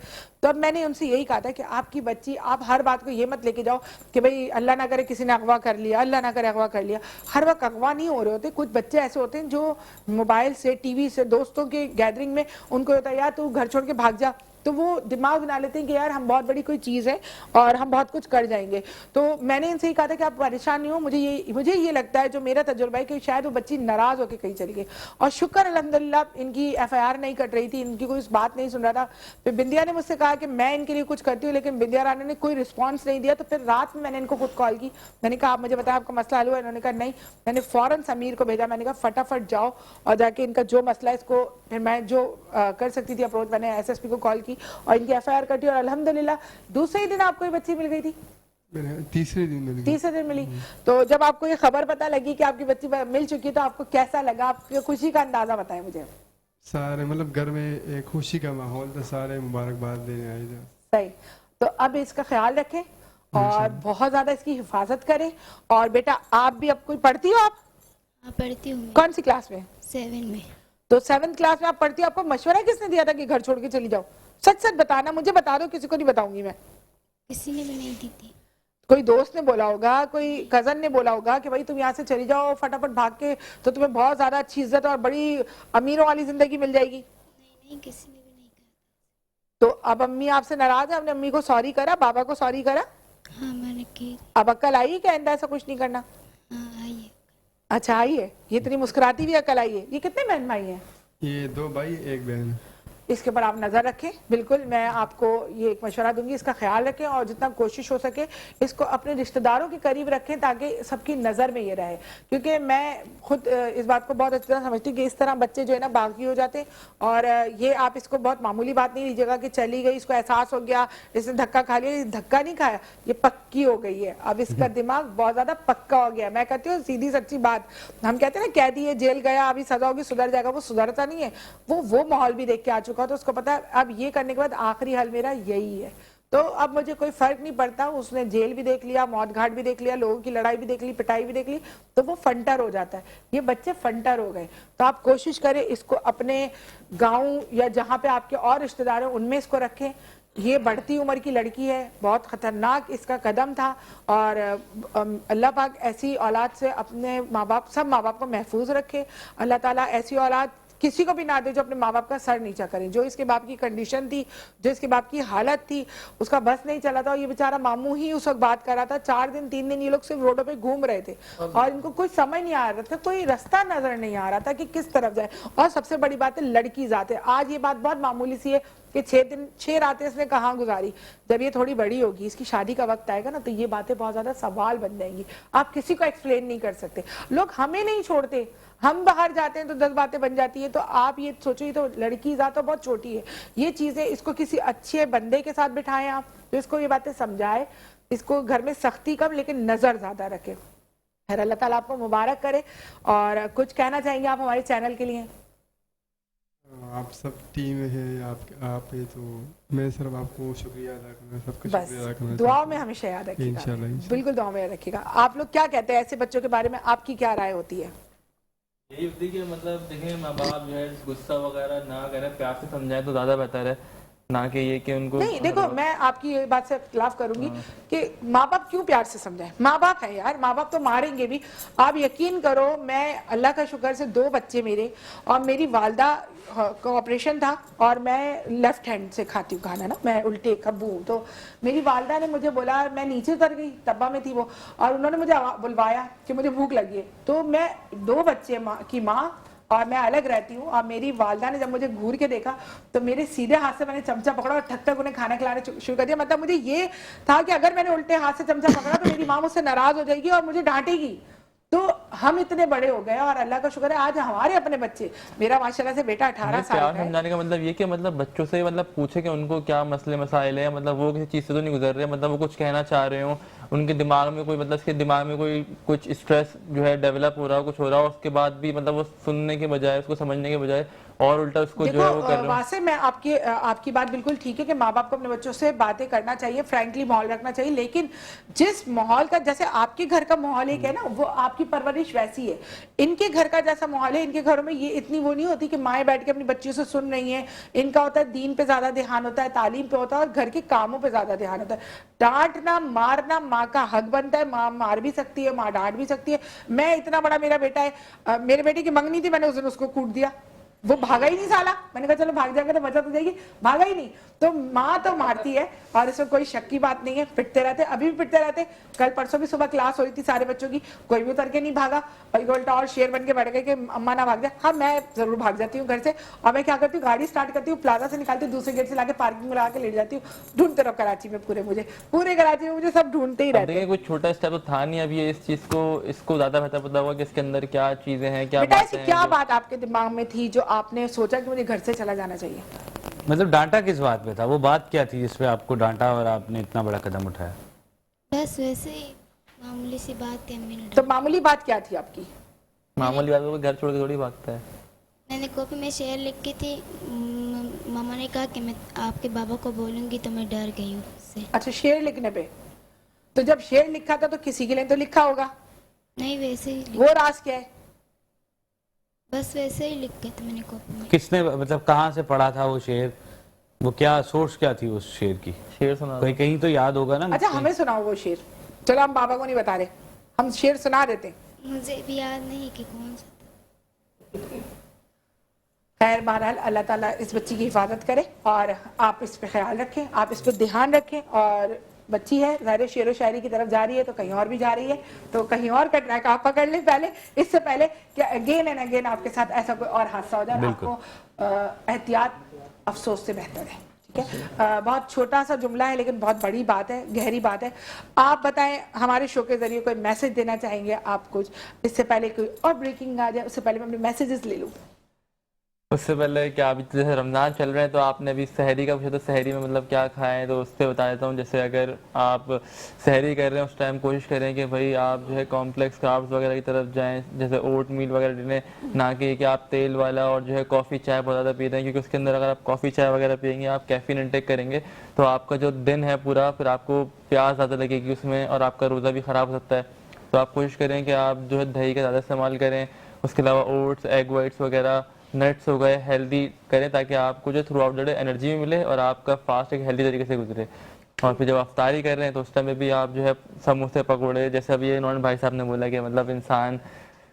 तो अब मैंने उनसे यही कहा था कि आपकी बच्ची, आप हर बात को ये मत लेके जाओ कि भाई अल्लाह ना करे किसी ने अगवा कर लिया, अल्लाह ना करे अगवा कर लिया। हर वक्त अगवा नहीं हो रहे होते। कुछ बच्चे ऐसे होते हैं जो मोबाइल से, टीवी से, दोस्तों के गैदरिंग में उनको होता है यार तू घर छोड़ के भाग जा, तो वो दिमाग बना लेते हैं कि यार हम बहुत बड़ी कोई चीज़ है और हम बहुत कुछ कर जाएंगे। तो मैंने इनसे ही कहा था कि आप परेशान नहीं हो, मुझे ये लगता है, जो मेरा तजुर्बा है, कि शायद वो बच्ची नाराज होकर कहीं चली गई। और शुक्र अल्हम्दुलिल्लाह इनकी FIR नहीं कट रही थी, इनकी कोई बात नहीं सुन रहा था। फिर बिंदिया ने मुझसे कहा कि मैं इनके लिए कुछ करती हूँ, लेकिन बिंदिया रानी ने कोई रिस्पॉन्स नहीं दिया। तो फिर रात में मैंने इनको खुद कॉल की, मैंने कहा आप मुझे बताया आपका मसला हल हुआ? इन्होंने कहा नहीं। मैंने फौरन समीर को भेजा, मैंने कहा फटाफट जाओ और जाके इनका जो मसला है इसको, फिर मैं जो कर सकती थी अप्रोच, मैंने SSP को कॉल की और इनकी FIR कटी और अल्हम्दुलिल्लाह दूसरे ही दिन आपको ये बच्ची मिल गई थी। तीसरे दिन मिल गई। तीसरे दिन मिली। तो जब आपको ये खबर पता लगी कि आपकी बच्ची मिल चुकी है तो आपको कैसा लगा? आपकी खुशी का अंदाजा बताएं मुझे। सारे मतलब घर में एक खुशी का माहौल था, सारे मुबारकबाद देने आए थे। सही। तो अब इसका ख्याल रखें और बहुत ज्यादा इसकी हिफाजत करें। और बेटा आप भी, अब कोई पढ़ती हो आप? हाँ, पढ़ती हूँ मैं कौन सी क्लास में? 7 में। तो 7th क्लास में आप पढ़ती हो। आपको मशवरा किसने दिया था कि घर छोड़ के चली जाओ? सच सच बताना, मुझे बता दो, किसी को नहीं बताऊंगी मैं। किसी ने भी नहीं दी थी। कोई दोस्त ने बोला होगा, कोई कजन ने बोला होगा कि भाई तुम यहाँ से चली जाओ फटाफट भाग के, तो तुम्हें बहुत ज्यादा अच्छी इज्जत और बड़ी अमीरों वाली जिंदगी मिल जाएगी। नहीं, किसी ने भी नहीं कहा। तो अब अम्मी आपसे नाराज है? अपने अम्मी को सॉरी करा, बाबा को सॉरी करा? हाँ, मैंने की। अब अक्ल आई है कि आइंदा ऐसा कुछ नहीं करना? हाँ, आई है। अच्छा आई है, ये इतनी मुस्कुराती हुई अक्ल आई है। ये कितने बहन भाई हैं? ये 2 भाई 1 बहन। इसके ऊपर आप नजर रखें। बिल्कुल मैं आपको ये एक मशवरा दूंगी, इसका ख्याल रखें और जितना कोशिश हो सके इसको अपने रिश्तेदारों के करीब रखें ताकि सबकी नज़र में ये रहे। क्योंकि मैं खुद इस बात को बहुत अच्छी तरह समझती हूँ कि इस तरह बच्चे जो है ना बागी हो जाते हैं। और ये आप इसको बहुत मामूली बात नहीं लीजिएगा कि चली गई, इसको एहसास हो गया, इसने धक्का खा लिया। धक्का नहीं खाया, ये पक्की हो गई है। अब इसका दिमाग बहुत ज्यादा पक्का हो गया। मैं कहती हूँ सीधी सच्ची बात, हम कहते हैं ना कैदी है, जेल गया, अभी सजा होगी, सुधर जाएगा। वो सुधरता नहीं है, वो माहौल भी देख के आ चुका, तो उसको पता है अब ये करने के बाद आखिरी हल मेरा यही है। तो अब मुझे कोई फर्क नहीं पड़ता, उसने जेल भी देख लिया, मौत घाट भी देख लिया, लोगों की लड़ाई भी देख ली, पिटाई भी देख ली, तो वो फंटर हो जाता है। ये बच्चे फंटर हो गए। तो आप कोशिश करें इसको अपने गांव या जहां पे आपके और रिश्तेदार हैं उनमें इसको रखें। ये बढ़ती उम्र की लड़की है, बहुत खतरनाक इसका कदम था, और अल्लाह पाक ऐसी औलाद से अपने माँ बाप, सब माँ बाप को महफूज रखे। अल्लाह ताला ऐसी औलाद किसी को भी ना दे जो अपने माँ बाप का सर नीचा करे। जो इसके बाप की कंडीशन थी, जो इसके बाप की हालत थी, उसका बस नहीं चला था, और ये बेचारा मामू ही उस वक्त बात कर रहा था। 4 दिन 3 दिन ये लोग सिर्फ रोडों पे घूम रहे थे और इनको कोई समझ नहीं आ रहा था, कोई रास्ता नजर नहीं आ रहा था कि किस तरफ जाए। और सबसे बड़ी बात है लड़की जाते, आज ये बात बहुत मामूली सी है कि 6 रातें इसने कहाँ गुजारी। जब ये थोड़ी बड़ी होगी, इसकी शादी का वक्त आएगा ना, तो ये बातें बहुत ज्यादा सवाल बन जाएंगी। आप किसी को एक्सप्लेन नहीं कर सकते। लोग हमें नहीं छोड़ते, हम बाहर जाते हैं तो 10 बातें बन जाती है। तो आप ये सोचो, ये तो लड़की ज़ात तो बहुत छोटी है। ये चीजें इसको किसी अच्छे बंदे के साथ बिठाएं आप, जो इसको ये बातें समझाए। इसको घर में सख्ती कम लेकिन नजर ज्यादा रखे। खैर, अल्लाह ताला आपको मुबारक करे। और कुछ कहना चाहेंगे आप हमारे चैनल के लिए? आप सब टीम है, आप है, तो मैं सिर्फ आपको शुक्रिया अदा करना, सबका बस शुक्रिया अदा करना दुआओं में हमेशा याद रखिएगा। इंशाल्लाह। बिल्कुल दुआओं में याद रखिएगा। आप लोग क्या कहते हैं ऐसे बच्चों के बारे में, आपकी क्या राय होती है? यही होती कि मतलब देखें, माँ बाप जो है गुस्सा वगैरह ना करें, प्यार से समझाए तो ज़्यादा बेहतर है, ना कि ये कि उनको नहीं। देखो, मैं आपकी ये बात से खिलाफ करूंगी कि माँ बाप क्यों प्यार से समझाएं। माँ बाप है यार, माँ बाप तो मारेंगे भी। आप यकीन करो, मैं अल्लाह का शुक्र से 2 बच्चे मेरे, और मेरी वालदा का ऑपरेशन था और मैं लेफ्ट हैंड से खाती हूँ खाना ना, मैं उल्टे खब्बू हूँ। तो मेरी वालदा ने मुझे बोला, मैं नीचे उतर गई, तब्बा में थी वो, और उन्होंने मुझे बुलवाया कि मुझे भूख लगी है। तो मैं 2 बच्चे की माँ और मैं अलग रहती हूँ, और मेरी वालदा ने जब मुझे घूर के देखा तो मेरे सीधे हाथ से मैंने चमचा पकड़ा और ठक ठक उन्हें खाना खिलाना शुरू कर दिया। मतलब मुझे ये था कि अगर मैंने उल्टे हाथ से चमचा पकड़ा तो मेरी माँ मुझसे नाराज हो जाएगी और मुझे डांटेगी। तो हम इतने बड़े हो गए, और अल्लाह का शुक्र है आज हमारे अपने बच्चे, मेरा माशाल्लाह से बेटा 18 साल प्यार का है। समझाने का मतलब ये कि मतलब बच्चों से मतलब पूछे कि उनको क्या मसले मसाइल है, मतलब वो किसी चीज़ से तो नहीं गुजर रहे, मतलब वो कुछ कहना चाह रहे हो, उनके दिमाग में कोई, मतलब उसके दिमाग में कोई कुछ स्ट्रेस जो है डेवलप हो रहा हो, कुछ हो रहा हो, उसके बाद भी मतलब वो सुनने के बजाय, उसको समझने के बजाय और उल्टा उसको जो है वो कर रहे हो। वासे मैं आपकी बात बिल्कुल ठीक है कि माँ बाप को अपने बच्चों से बातें करना चाहिए, फ्रैंकली माहौल रखना चाहिए। लेकिन जिस माहौल का, जैसे आपके घर का माहौल एक है ना, वो आपकी परवरिश वैसी है। इनके घर का जैसा माहौल है, इनके घरों में ये इतनी वो नहीं होती कि माएँ बैठ के अपनी बच्चियों से सुन रही हैं। इनका होता है दीन पे ज्यादा ध्यान होता है, तालीम पे होता है, और घर के कामों पे ज्यादा ध्यान होता है। डांटना मारना माँ का हक बनता है, माँ मार भी सकती है, माँ डांट भी सकती है। मैं इतना बड़ा मेरा बेटा है, मेरे बेटे की मंगनी थी, मैंने उस दिन उसको कूट दिया, वो भागा ही नहीं साला। मैंने कहा चलो भाग जाएगा तो बचत हो जाएगी, भागा ही नहीं। तो माँ तो मारती है, और इसमें कोई शक की बात नहीं है। पिटते रहते, अभी भी पिटते रहते। कल परसों भी सुबह क्लास हो रही थी सारे बच्चों की, कोई भी उतर के नहीं भागा, और उल्टा और शेर बन के बैठ गए कि अम्मा ना भाग जाए। हाँ, मैं जरूर भाग जाती हूँ घर से, और मैं क्या करती हूँ, गाड़ी स्टार्ट करती हूँ, प्लाजा से निकालती हूँ, दूसरे गेट से लाके पार्किंग में लगा के ले जाती हूँ। ढूंढते रहो कराची में, पूरे कराची में मुझे सब ढूंढते ही रहते हैं। देखिए, कुछ छोटा स्टेप तो था नहीं, अभी ये इस चीज को, इसको ज्यादा बेहतर पता होगा कि इसके अंदर क्या चीजें हैं, क्या बेटा, बातें ऐसी हैं क्या जो- बात आपके दिमाग में थी जो आपने सोचा कि मुझे घर से चला जाना चाहिए? मतलब डांटा किस बात पे था? वो बात क्या थी जिसपे आपको डांटा और आपने इतना बड़ा कदम उठाया? बस वैसे ही मामूली सी बात थी, अम्मी ने तो मामूली बात क्या थी आपकी? मामूली बात है, घर छोड़ के थोड़ी भागता है। मैंने कॉपी में शेयर लिख की थी। मामा ने कहा कि मैं आपके बाबा को बोलूँगी, तो मैं डर गई उससे। अच्छा, शेर लिखने पे? तो जब शेर लिखा था तो किसी के लिए तो लिखा होगा, नहीं, वैसे ही वो राज क्या है? बस वैसे ही लिख के थे मैंने कॉपी में। किसने, मतलब कहाँ से पढ़ा था वो शेर? वो क्या सोर्स क्या थी उस शेर की? शेर सुना कहीं कहीं तो याद होगा ना। अच्छा, हमें सुनाओ वो शेर। चलो, हम बाबा को नहीं बता रहे, हम शेर सुना देते। मुझे भी याद नहीं कि कौन सा था। खैर, बहरहाल अल्लाह ताला इस बच्ची की हिफाजत करे, और आप इस पे ख्याल रखें, आप इस पे ध्यान रखें। और बच्ची है, ज़ाहिर शेर व शायरी की तरफ जा रही है, तो कहीं और भी जा रही है, तो कहीं और का ट्रैक आप पकड़ लें पहले, इससे पहले कि अगेन एंड अगेन आपके साथ ऐसा कोई और हादसा हो जाए। बिल्कुल। आपको एहतियात अफसोस से बेहतर है। ठीक है, बहुत छोटा सा जुमला है लेकिन बहुत बड़ी बात है, गहरी बात है। आप बताएं, हमारे शो के जरिए कोई मैसेज देना चाहेंगे आप कुछ? इससे पहले कोई और ब्रेकिंग आ जाए, उससे पहले मैं अपने मैसेजेस ले लूँ। उससे पहले क्या अभी जैसे रमज़ान चल रहे हैं तो आपने अभी सहरी का पूछा, तो सहरी में मतलब क्या खाएं, तो उस पर बता देता हूँ। जैसे अगर आप सहरी कर रहे हैं उस टाइम कोशिश करें कि भाई आप जो है कॉम्प्लेक्स कार्ब्स वगैरह की तरफ जाएं, जैसे ओट मील वगैरह लें, ना कि आप तेल वाला और जो है कॉफ़ी चाय बहुत ज़्यादा पी रहे हैं, क्योंकि उसके अंदर अगर आप कॉफ़ी चाय वगैरह पियेंगे, आप कैफीन इंटेक करेंगे, तो आपका जो दिन है पूरा फिर आपको प्यास ज़्यादा लगेगी उसमें और आपका रोज़ा भी ख़राब हो सकता है। तो आप कोशिश करें कि आप जो है दही का ज़्यादा इस्तेमाल करें। उसके अलावा ओट्स, एग वाइट्स वगैरह, नट्स हो गए, हेल्दी करें ताकि आपको जो through out the day energy भी मिले और आपका फास्ट एक हेल्दी तरीके से गुजरे। और फिर जब अफ्तारी कर रहे हैं तो उस टाइम में भी आप जो है समोसे, पकौड़े, जैसे अभी ये इन्होंने भाई साहब ने बोला कि मतलब इंसान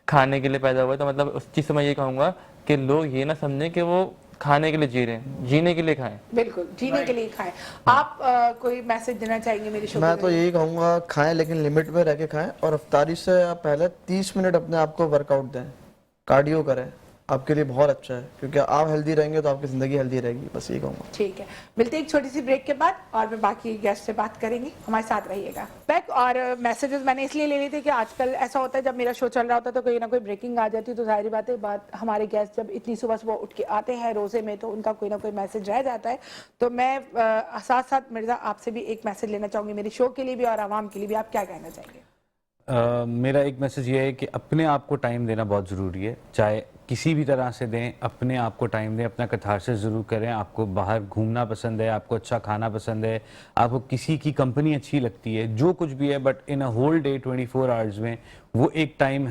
खाने के लिए पैदा हुआ है, तो मतलब उस चीज़ से मैं ये कहूँगा कि लोग ये ना समझें कि वो खाने के लिए जी रहे हैं, जीने के लिए खाएं। बिल्कुल, जीने के लिए खाएं। आप कोई मैसेज देना चाहेंगे मेरी शो मैं तो यही कहूँगा, खाएं लेकिन लिमिट में रह के खाएं, और अफ्तारी से आप पहले 30 मिनट अपने आप को वर्कआउट दें, कार्डियो करें, आपके लिए बहुत अच्छा है, क्योंकि आप हेल्दी रहेंगे तो आपकी ज़िंदगी हेल्दी रहेगी। बस यही कहूँगा। ठीक है, मिलते हैं एक छोटी सी ब्रेक के बाद और फिर बाकी गेस्ट से बात करेंगे। हमारे साथ रहिएगा। बैक और मैसेजेस मैंने इसलिए ले लिए थे कि आजकल ऐसा होता है जब मेरा शो चल रहा होता है तो कोई ना कोई ब्रेकिंग आ जाती है, तो जाहिर बात है बात हमारे गेस्ट जब इतनी सुबह सुबह उठ के आते हैं रोजे में तो उनका कोई ना कोई मैसेज रह जाता है। तो मैं साथ साथ मिर्जा आपसे भी एक मैसेज लेना चाहूँगी, मेरे शो के लिए भी और आवाम के लिए भी। आप क्या कहना चाहेंगे? मेरा एक मैसेज ये है कि अपने आप को टाइम देना बहुत ज़रूरी है, चाहे किसी भी तरह से दें, अपने आप को टाइम दें, अपना कैथारसिस ज़रूर करें। आपको बाहर घूमना पसंद है, आपको अच्छा खाना पसंद है, आपको किसी की कंपनी अच्छी लगती है, जो कुछ भी है, but in a whole day 24 hours में वो एक टाइम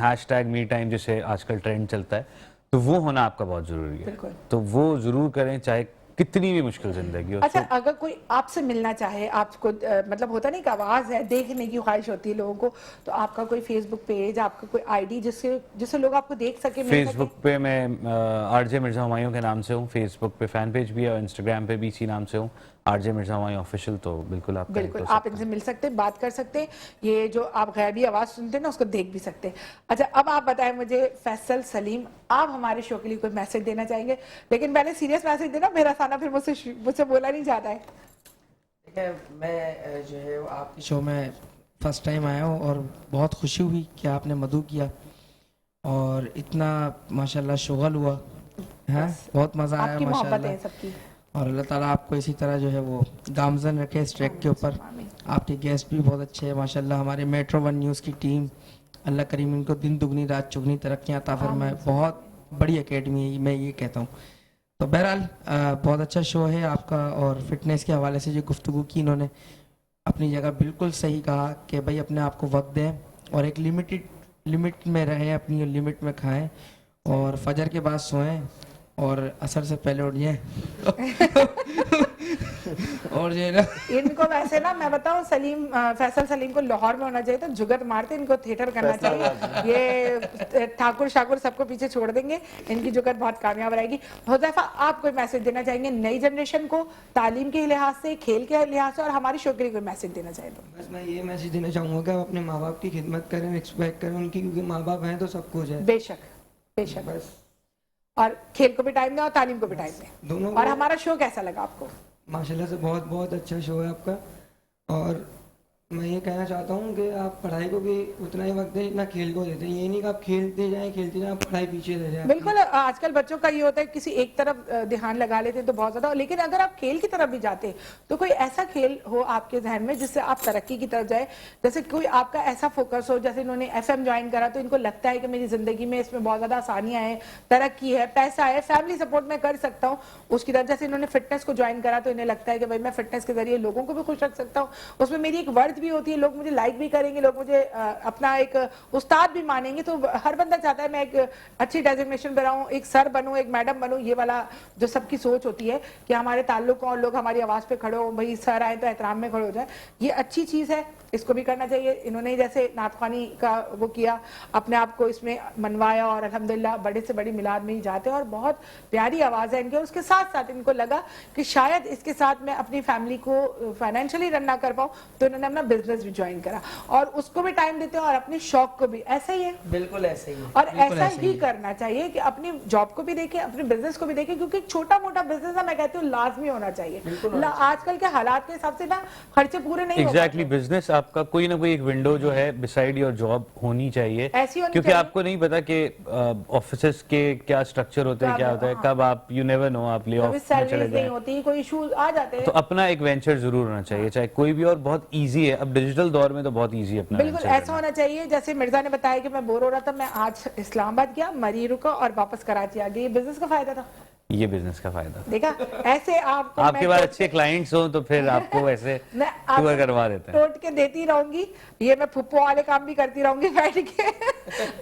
#मी टाइम जिसे आजकल ट्रेंड चलता है, तो वो होना आपका बहुत ज़रूरी है। तो वो ज़रूर करें, चाहे कितनी भी मुश्किल जिंदगी हो। अच्छा, अगर कोई आपसे मिलना चाहे, आपको मतलब होता नहीं कि आवाज़ है, देखने की ख्वाहिश होती है लोगों को, तो आपका कोई फेसबुक पेज, आपका कोई आईडी जिससे लोग आपको देख सके, मिल फेसबुक सके? पे मैं आरजे मिर्जा हुमायूं के नाम से हूँ, फेसबुक पे फैन पेज भी है और इंस्टाग्राम पे भी इसी नाम से हूँ, आरजे मिर्जा हुमायूं ऑफिशियल। तो बिल्कुल आप बिल्कुल आप इनसे मिल सकते हैं, बात कर सकते हैं, ये जो आप गैबी आवाज़ सुनते हैं ना उसको देख भी सकते हैं। अच्छा, अब आप बताएं मुझे फैसल सलीम, आप हमारे शो के लिए कोई मैसेज देना चाहेंगे? लेकिन पहले सीरियस मैसेज देना, मेरा साना फिर मुझसे बोला नहीं जाता है। ठीक है, मैं जो है आपके शो में फर्स्ट टाइम आया हूँ और बहुत खुशी हुई कि आपने मधु किया और इतना माशाल्लाह शुगल हुआ है, बहुत मज़ा आया आपकी मोहब्बत माशाल्लाह। है सबकी। और अल्लाह ताला आपको इसी तरह जो है वो गामजन रखे इस ट्रैक के ऊपर। आपके गेस्ट भी बहुत अच्छे हैं माशाल्लाह। हमारे मेट्रो 1 न्यूज़ की टीम, अल्लाह करीम इनको दिन दुगनी रात चुगनी तरक्कियाँ अता फरमाए। बहुत बड़ी एकेडमी है, मैं ये कहता हूँ। तो बहरहाल बहुत अच्छा शो है आपका, और फिटनेस के हवाले से जो गुफ्तगू की इन्होंने अपनी जगह बिल्कुल सही कहा कि भाई अपने आप को वक्त दें और एक लिमिट में रहें, अपनी लिमिट में खाएं और फजर के बाद सोएं और असर से पहले उठ जाएं। और जो है ना, इनको वैसे ना मैं बताऊं, फैसल सलीम को लाहौर में होना चाहिए था, जुगत मारते इनको थिएटर करना चाहिए। ये ठाकुर शाकुर सबको पीछे छोड़ देंगे, इनकी जुगत बहुत कामयाब रहेगी। हुज़ैफा, आप कोई मैसेज देना चाहेंगे नई जनरेशन को, तालीम के लिहाज से, खेल के लिहाज से, और हमारी शो के लिए कोई मैसेज देना चाहें तो? बस मैं ये मैसेज देना चाहूँगा कि आप अपने माँ बाप की खिदमत करें, रिस्पेक्ट करें उनकी, क्योंकि माँ बाप हैं तो सब कुछ है। बेशक बेशक। और खेल को भी टाइम दें और तालीम को भी टाइम दें दोनों। और हमारा शो कैसा लगा आपको? माशाल्लाह से बहुत बहुत अच्छा शो है आपका, और मैं ये कहना चाहता हूँ कि आप पढ़ाई को भी उतना ही वक्त दें जितना खेल को देते हैं। ये नहीं कि आप खेलते जाएं आप पढ़ाई पीछे रह जाए। बिल्कुल, आजकल बच्चों का ये होता है किसी एक तरफ ध्यान लगा लेते हैं तो बहुत ज्यादा, लेकिन अगर आप खेल की तरफ भी जाते हैं तो कोई ऐसा खेल हो आपके जहन में जिससे आप तरक्की की तरफ जाए, जैसे कोई आपका ऐसा फोकस हो, जैसे इन्होंने FM ज्वाइन करा तो इनको लगता है कि मेरी जिंदगी में इसमें बहुत ज्यादा आसानियां हैं, तरक्की है, पैसा है, फैमिली सपोर्ट मैं कर सकता हूँ उसकी तरफ। जैसे इन्होंने फिटनेस को ज्वाइन करा तो इन्हें लगता है कि भाई मैं फिटनेस के जरिए लोगों को भी खुश रख सकता हूँ, उसमें मेरी एक वर्थ भी होती है, लोग मुझे लाइक भी करेंगे, लोग मुझे अपना एक उस्ताद भी मानेंगे। तो हर बंदा चाहता है मैं एक अच्छी डेजिग्नेशन पे रहूं, एक सर बनूं, एक मैडम बनूं, ये वाला जो सबकी सोच होती है कि हमारे ताल्लुक और लोग हमारी आवाज पे खड़े हो, भाई सर आए तो एहतराम में खड़े हो जाए, ये अच्छी चीज है, इसको भी करना चाहिए। इन्होंने जैसे नातखानी का वो किया, अपने आप को इसमें मनवाया और अल्हम्दुलिल्लाह बड़े से बड़ी मिलाद में ही जाते हैं और बहुत प्यारी आवाज़ है इनके। उसके साथ साथ इनको लगा कि शायद इसके साथ मैं अपनी फैमिली को फाइनेंशियली रन ना कर पाऊँ, तो इन्होंने अपना बिजनेस भी ज्वाइन करा और उसको भी टाइम देते हैं और अपने शौक को भी, ऐसा ही है। बिल्कुल ऐसे ही है, और बिल्कुल ऐसा ऐसे ही है। करना चाहिए कि अपनी जॉब को भी देखें, अपने बिजनेस को भी देखें, क्योंकि छोटा मोटा बिजनेस है, मैं कहती हूँ लाजमी होना चाहिए। आजकल के हालात के हिसाब से ना खर्चे पूरे नहीं हो एग्जैक्टली बिजनेस आपका कोई ना कोई एक विंडो जो है बिसाइड योर जॉब होनी चाहिए, ऐसी होनी क्योंकि चाहिए। आपको नहीं पता कि ऑफिसेस के क्या स्ट्रक्चर होते हैं, क्या होता है, कब आप यू नेवर नो आप ले ऑफ कभी में चले सैलरीज नहीं जाएं। होती, कोई इश्यूज आ जाते हैं। तो अपना एक वेंचर जरूर होना चाहिए, चाहे कोई भी, और बहुत इजी है अब डिजिटल दौर में, तो बहुत इजी है अपना बिल्कुल venture ऐसा करना। होना चाहिए। जैसे मिर्जा ने बताया कि मैं बोर हो रहा था, मैं आज इस्लामाबाद गया, मरी रुका और वापस कराची आ गई, ये बिजनेस का फायदा था। ये बिजनेस का फायदा। देखा, ऐसे आपको आपके मैं पास टोट अच्छे क्लाइंट्स हो तो फिर आपको ऐसे मैं टूर आपको करवा देते हैं। टोट के देती रहूंगी, ये मैं फुप्पो वाले काम भी करती रहूंगी बैठ के।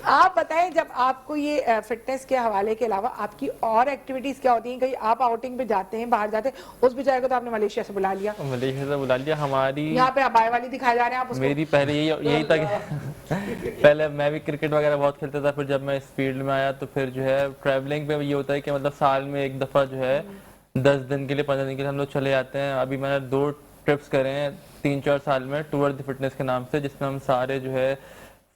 आप बताएं, जब आपको ये फिटनेस के हवाले के अलावा आपकी और एक्टिविटीज क्या होती हैं? कहीं आप आउटिंग पे जाते हैं, बाहर जाते हैं, उस बेचारे को तो आपने मलेशिया से बुला लिया, मलेशिया से बुला लिया। हमारी यहाँ पे अबाई वाली दिखाए जा रहे हैं आप उसको। मेरी पहले यही था कि पहले मैं भी क्रिकेट वगैरह बहुत खेलता था, फिर जब मैं इस फील्ड में आया तो फिर जो है ट्रैवलिंग पे ये होता है कि मतलब साल में एक दफ़ा जो है 10 दिन के लिए 15 दिन के लिए हम लोग चले जाते हैं। अभी मैंने 2 ट्रिप्स करे हैं 3-4 साल में टूवर्ड द फिटनेस के नाम से, जिसमें हम सारे जो है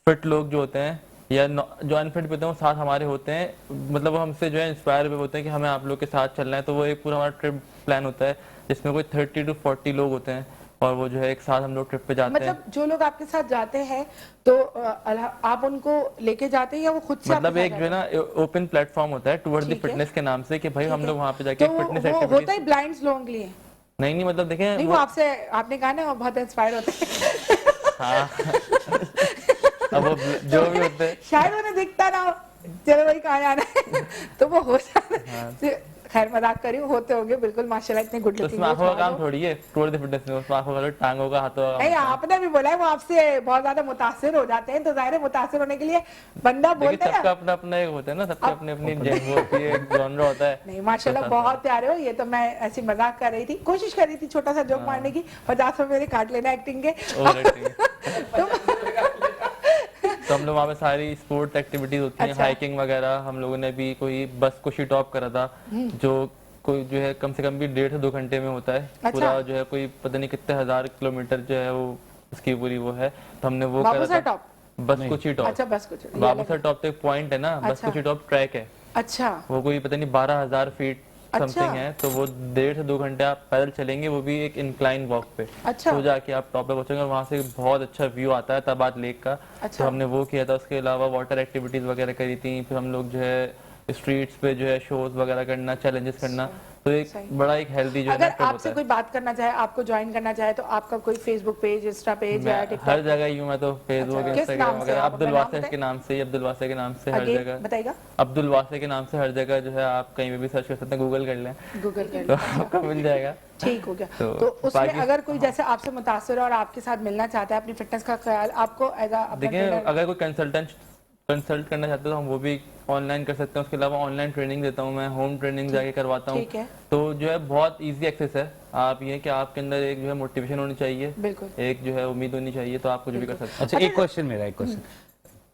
फिट लोग जो होते हैं या जो अनफिट भी होते हैं वो साथ हमारे होते हैं, मतलब वो हमसे जो है इंस्पायर भी होते हैं कि हमें आप लोग के साथ चलना है। तो वो एक पूरा हमारा ट्रिप प्लान होता है जिसमें कोई 30 to 40 लोग होते हैं और वो जो है एक साथ हम लोग ट्रिप पे जाते हैं। मतलब जो लोग आपके साथ जाते हैं तो आप उनको लेके जाते हैं या वो खुद से मतलब आपके एक साथ जो है जाते ना ओपन प्लेटफॉर्म होता है टुवर्ड द ठीक है। फिटनेस के नाम से कि भाई हैं? हम ठीक लोग है। वहाँ पे जाके तो फिटनेस वो होता एक्टिविटीज। है ब्लाइंड्स लोगों के लिए? नहीं मतलब देखें नहीं, वो आपसे आपने कहा ना वो बहुत इंस्पायर होते हैं। हाँ अब वो जो भी होते हैं शायद उन्हें दिखता ना हो, चलो वही कहा जा रहा है। तो वो हो जाता है। खैर मजाक करी, होते होंगे बिल्कुल, माशाल्लाह इतने गुड तो लुकिंग उसमें आंखों का काम थोड़ी है टुवर्ड द फिटनेस में, उसमें आंखों का टांगों का हाथों का नहीं, काम। आपने भी बोला है वो आपसे बहुत ज्यादा मुतासिर हो जाते हैं, तो जाहिर है मुतासिर होने के लिए बंदा देखिए बोलता है सबका ना। अपना अपना एक होता है ना, सबका अपनी अपनी जेन होती है, एक जॉनरा होता है। नहीं माशाल्लाह बहुत प्यारे हो, ये तो मैं ऐसी मजाक कर रही थी, कोशिश कर रही थी छोटा सा जोक मारने की, 50 रुपए मेरे काट लेना एक्टिंग के। और तो हम लोग वहाँ पे सारी स्पोर्ट्स एक्टिविटीज होती हैं, अच्छा। हाइकिंग वगैरह। हम लोगों ने भी कोई बस कुशी टॉप करा था जो कोई जो है कम से कम भी 1.5 से 2 घंटे में होता है। अच्छा। पूरा जो है कोई पता नहीं कितने 1000 किलोमीटर जो है वो उसकी पूरी वो है, तो हमने वो बाबू करा सर था। टॉप? बस कुशी टॉप। अच्छा बस कुछ ये बाबू अलग सर है। टॉप तो एक पॉइंट है ना, बस अच्छा। कुशी टॉप ट्रैक है, अच्छा वो कोई पता नहीं 12,000 फीट अच्छा। समथिंग है। तो वो 1.5 से 2 घंटे आप पैदल चलेंगे, वो भी एक इंक्लाइन वॉक पे। अच्छा। तो जाके आप टॉप पे पहुंचेंगे और वहाँ से बहुत अच्छा व्यू आता है तबात लेक का। अच्छा। तो हमने वो किया था। उसके अलावा वाटर एक्टिविटीज वगैरह करी थी। फिर हम लोग जो है स्ट्रीट्स पे जो है शोज वगैरह करना, चैलेंजेस करना। तो एक सही। बड़ा एक हेल्दी जो है अगर ना trip आपसे होता है। कोई बात करना चाहे, आपको ज्वाइन करना चाहे, तो आपका कोई फेसबुक पेज, इंस्टा पेज या मैं हर टिकटॉक? जगह यूं मैं तो फेसबुक अच्छा, किस इंस्टाग्राम नाम से वगैरह आप अब्दुल अपना नाम वासे के बताएं? नाम से, अब्दुल वासे के नाम से हर Again, जगह। बताइएगा। अब्दुल वासे के नाम से हर जगह जो है आप कहीं पे भी सर्च कर सकते हैं, गूगल कर लें गूगल कर तो लो। आपको मिल जाएगा। ठीक हो गया। तो तो उसमें बाकी- अगर कोई जैसे आपसे मुतासिर और आपके साथ मिलना चाहता है, अपनी फिटनेस का ख्याल आपको एज अ देखिए अगर कोई कंसल्ट करना चाहते हो तो हम वो भी ऑनलाइन कर सकते हैं। उसके अलावा ऑनलाइन ट्रेनिंग देता हूँ मैं, होम ट्रेनिंग जाके करवाता हूँ। ठीक है। तो जो है बहुत इजी एक्सेस है। आप ये कि आपके अंदर एक जो है मोटिवेशन होनी चाहिए, बिल्कुल। एक जो है उम्मीद होनी चाहिए, तो आप कुछ भी कर सकते हैं। अच्छा एक क्वेश्चन मेरा, एक क्वेश्चन,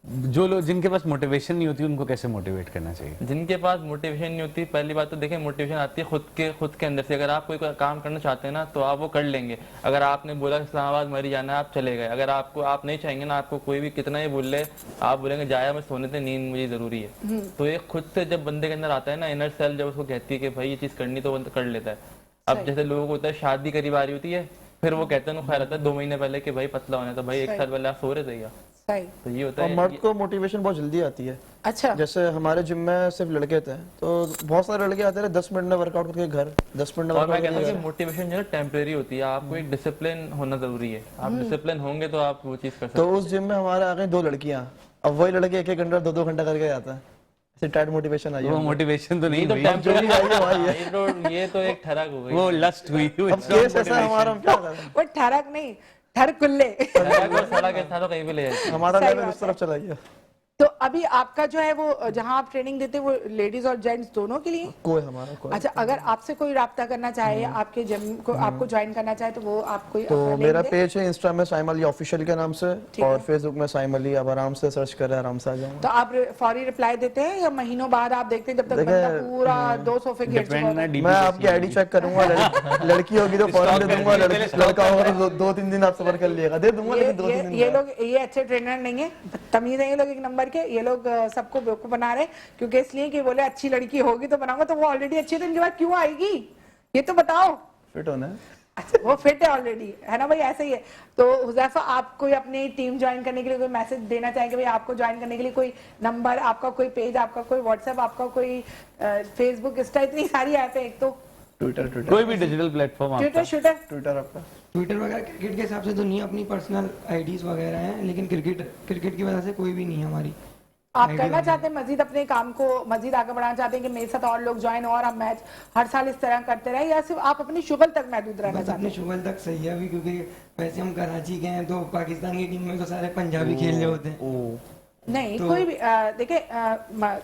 जो लोग जिनके पास मोटिवेशन नहीं होती उनको कैसे मोटिवेट करना चाहिए? जिनके पास मोटिवेशन नहीं होती, पहली बात तो देखें मोटिवेशन आती है खुद के अंदर से। अगर आप कोई काम करना चाहते हैं ना तो आप वो कर लेंगे। अगर आपने बोला इस्लामाबाद मरी जाना है, आप चले गए। अगर आप नहीं चाहेंगे ना, आपको कोई भी कितना ही बोल ले, आप बोलेंगे जाया मैं सोने से, नींद मुझे जरूरी है। तो ये खुद से जब बंदे के अंदर आता है ना, इनर सेल जब उसको कहती है कि भाई ये चीज करनी, तो बंदा कर लेता है। अब जैसे लोगों को होता है शादी करीब आ रही होती है, फिर वो कहते हैं ना, ख्याल आता है 2 महीने पहले कि भाई पतला होना है, तो भाई 1 साल पहले आप सो रहे थे क्या? सही। तो ये होता और है। मर्द को मोटिवेशन बहुत जल्दी आती है। अच्छा। जैसे हमारे जिम में सिर्फ लड़के थे, तो बहुत सारे लड़के आते रहे 10 मिनट में वर्कआउट करके घर, 10 मिनट में और मैं वर्कआउट कहता हूँ करके कि घर। मोटिवेशन जो है टेम्परेरी होती है। आपको एक डिसिप्लिन होना जरूरी है। आप डिसिप्लिन होंगे तो आप वो चीज कर सकते तो उस जिम में हमारे आ गए 2 लड़कियां, अब वही लड़के 1-1 घंटा 2-2 घंटा करके आता है। ऐसे टाइट मोटिवेशन आई है वो उनको। मोटिवेशन तो नहीं तो हुई, टेम्परेरी जो भी आई है, ये तो एक ठरक हो गई। वो लस्ट हुई। अब केस ऐसा है हमारा, हम क्या करें? वो ठरक नहीं, ठरकुल्ले। ठरक और सड़क ऐसा तो कहीं भी ले जाती है। हमारा सही लेवल बात उस तरफ चला गया। तो अभी आपका जो है वो जहाँ आप ट्रेनिंग देते हैं वो लेडीज और जेंट्स दोनों के लिए? कोई हमारा कोई अच्छा, अगर आपसे कोई राब्ता करना चाहे या आपके जिम को आपको ज्वाइन करना चाहे तो वो आप कोई तो अपना मेरा link दे? पेज है इंस्टा में साइम अली ऑफिशियल के नाम से ठीक और है। फेसबुक में साइम अली, आप आराम से सर्च करें, आराम से आ जाएंगे। तो आप फौरी रिप्लाई देते हैं या महीनों बाद आप देखते हैं जब तक देखिए, बंदा पूरा 2 सोफे घेर चुका डिपेंड होता ना है? मैं आपकी आईडी चेक करूंगा, लड़की होगी तो फौरन दे दूंगा, लड़का होगा तो 2-3 दिन आप सफर कर लिएगा, दे दूंगा लेकिन 2-3 दिन ये बाद। लोग ये अच्छे ट्रेनर नहीं है, तमीज है ये लोग एक नंबर के। ये लोग सबको बेवकूफ बना रहे हैं, क्योंकि इसलिए कि बोले अच्छी लड़की होगी तो बनाऊंगा, तो वो ऑलरेडी अच्छी है तो इनके बाद क्यों आएगी, ये तो बताओ। फिट होना है। अच्छा, वो फिट है ऑलरेडी, है ना भाई, ऐसे ही है। तो हुजैफा, आप कोई अपनी टीम ज्वाइन करने के लिए कोई मैसेज देना चाहेंगे? भाई आपको ज्वाइन करने के लिए कोई नंबर, आपका कोई पेज, आपका कोई व्हाट्सएप, आपका कोई फेसबुक, इंस्टा, इतनी सारी ऐप है, एक तो ट्विटर कोई भी डिजिटल प्लेटफॉर्म ट्विटर आपका। शूटर। ट्विटर आपका ट्विटर वगैरह क्रिकेट के हिसाब से तो नहीं, अपनी पर्सनल आईडीज वगैरह हैं, लेकिन क्रिकेट की वजह से कोई भी नहीं है हमारी। आप करना चाहते हैं मजीद, अपने काम को मजीद आगे बढ़ाना चाहते हैं कि मेरे साथ और लोग ज्वाइन हो और हम मैच हर साल इस तरह करते रहे, या सिर्फ आप अपनी शुगल तक महदूद रहना बस चाहते अपने हैं? शुगल तक सही है अभी, क्योंकि वैसे हम कराची के हैं तो पाकिस्तान की टीम में तो सारे पंजाबी खेल रहे होते हैं। नहीं, तो- कोई भी देखिए,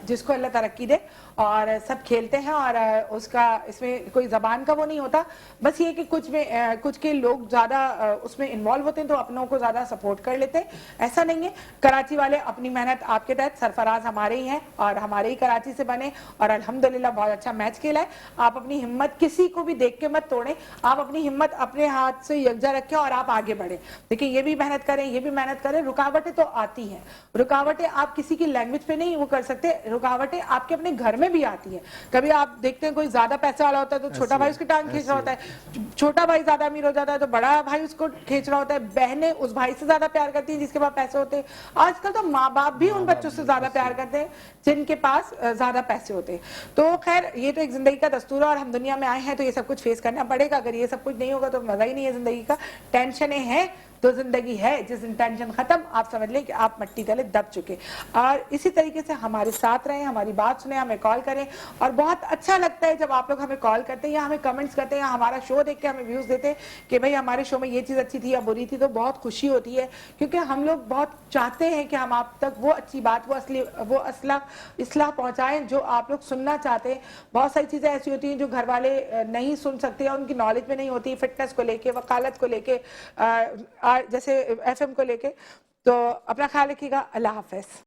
जिसको अल्लाह तरक्की दे, और सब खेलते हैं, और उसका इसमें कोई जबान का वो नहीं होता। बस ये कि कुछ के लोग ज्यादा उसमें इन्वॉल्व होते हैं तो अपनों को ज्यादा सपोर्ट कर लेते हैं, ऐसा नहीं है। कराची वाले अपनी मेहनत आपके तहत, सरफराज हमारे ही हैं और हमारे ही कराची से बने, और अल्हम्दुलिल्लाह बहुत अच्छा मैच खेला है। आप अपनी हिम्मत किसी को भी देख के मत तोड़ें, आप अपनी हिम्मत अपने हाथ से यकजा रखें और आप आगे बढ़े। देखिए, ये भी मेहनत करें, ये भी मेहनत करें, रुकावटें तो आती हैं। रुकावटें आप किसी की लैंग्वेज पे नहीं वो कर सकते, रुकावटें आपके अपने घर में भी आती हैं। कभी आप देखते हैं कोई ज्यादा पैसे वाला होता है तो छोटा भाई उसकी टांग खींच रहा होता है, छोटा भाई ज्यादा अमीर हो जाता है तो बड़ा भाई उसको खींच रहा होता है, बहनें उस भाई से ज्यादा प्यार करती हैं जिसके पास पैसे होते हैं। आजकल तो माँ बाप भी उन बच्चों से ज्यादा प्यार करते हैं जिनके पास ज्यादा पैसे होते हैं। तो खैर, ये तो एक जिंदगी का दस्तूर है और हम दुनिया में आए हैं तो ये सब कुछ फेस करना पड़ेगा। अगर ये सब कुछ नहीं होगा तो मजा ही नहीं है जिंदगी का। टेंशनें हैं तो जिंदगी है, जिस दिन टेंशन खत्म आप समझ लें कि आप मट्टी तले दब चुके। और इसी तरीके से हमारे साथ रहें, हमारी बात सुने, हमें कॉल करें। और बहुत अच्छा लगता है जब आप लोग हमें कॉल करते हैं या हमें कमेंट्स करते हैं या हमारा शो देख के हमें व्यूज देते हैं कि भाई हमारे शो में ये चीज़ अच्छी थी या बुरी थी, तो बहुत खुशी होती है, क्योंकि हम लोग बहुत चाहते हैं कि हम आप तक वो अच्छी बात, वो इस्लाह पहुंचाएं जो आप लोग सुनना चाहते हैं। बहुत सारी चीज़ें ऐसी होती हैं जो घर वाले नहीं सुन सकते या उनकी नॉलेज में नहीं होती, फिटनेस को लेके, वकालत को लेके, जैसे FM को लेके। तो अपना ख्याल रखिएगा। अल्लाह हाफिज।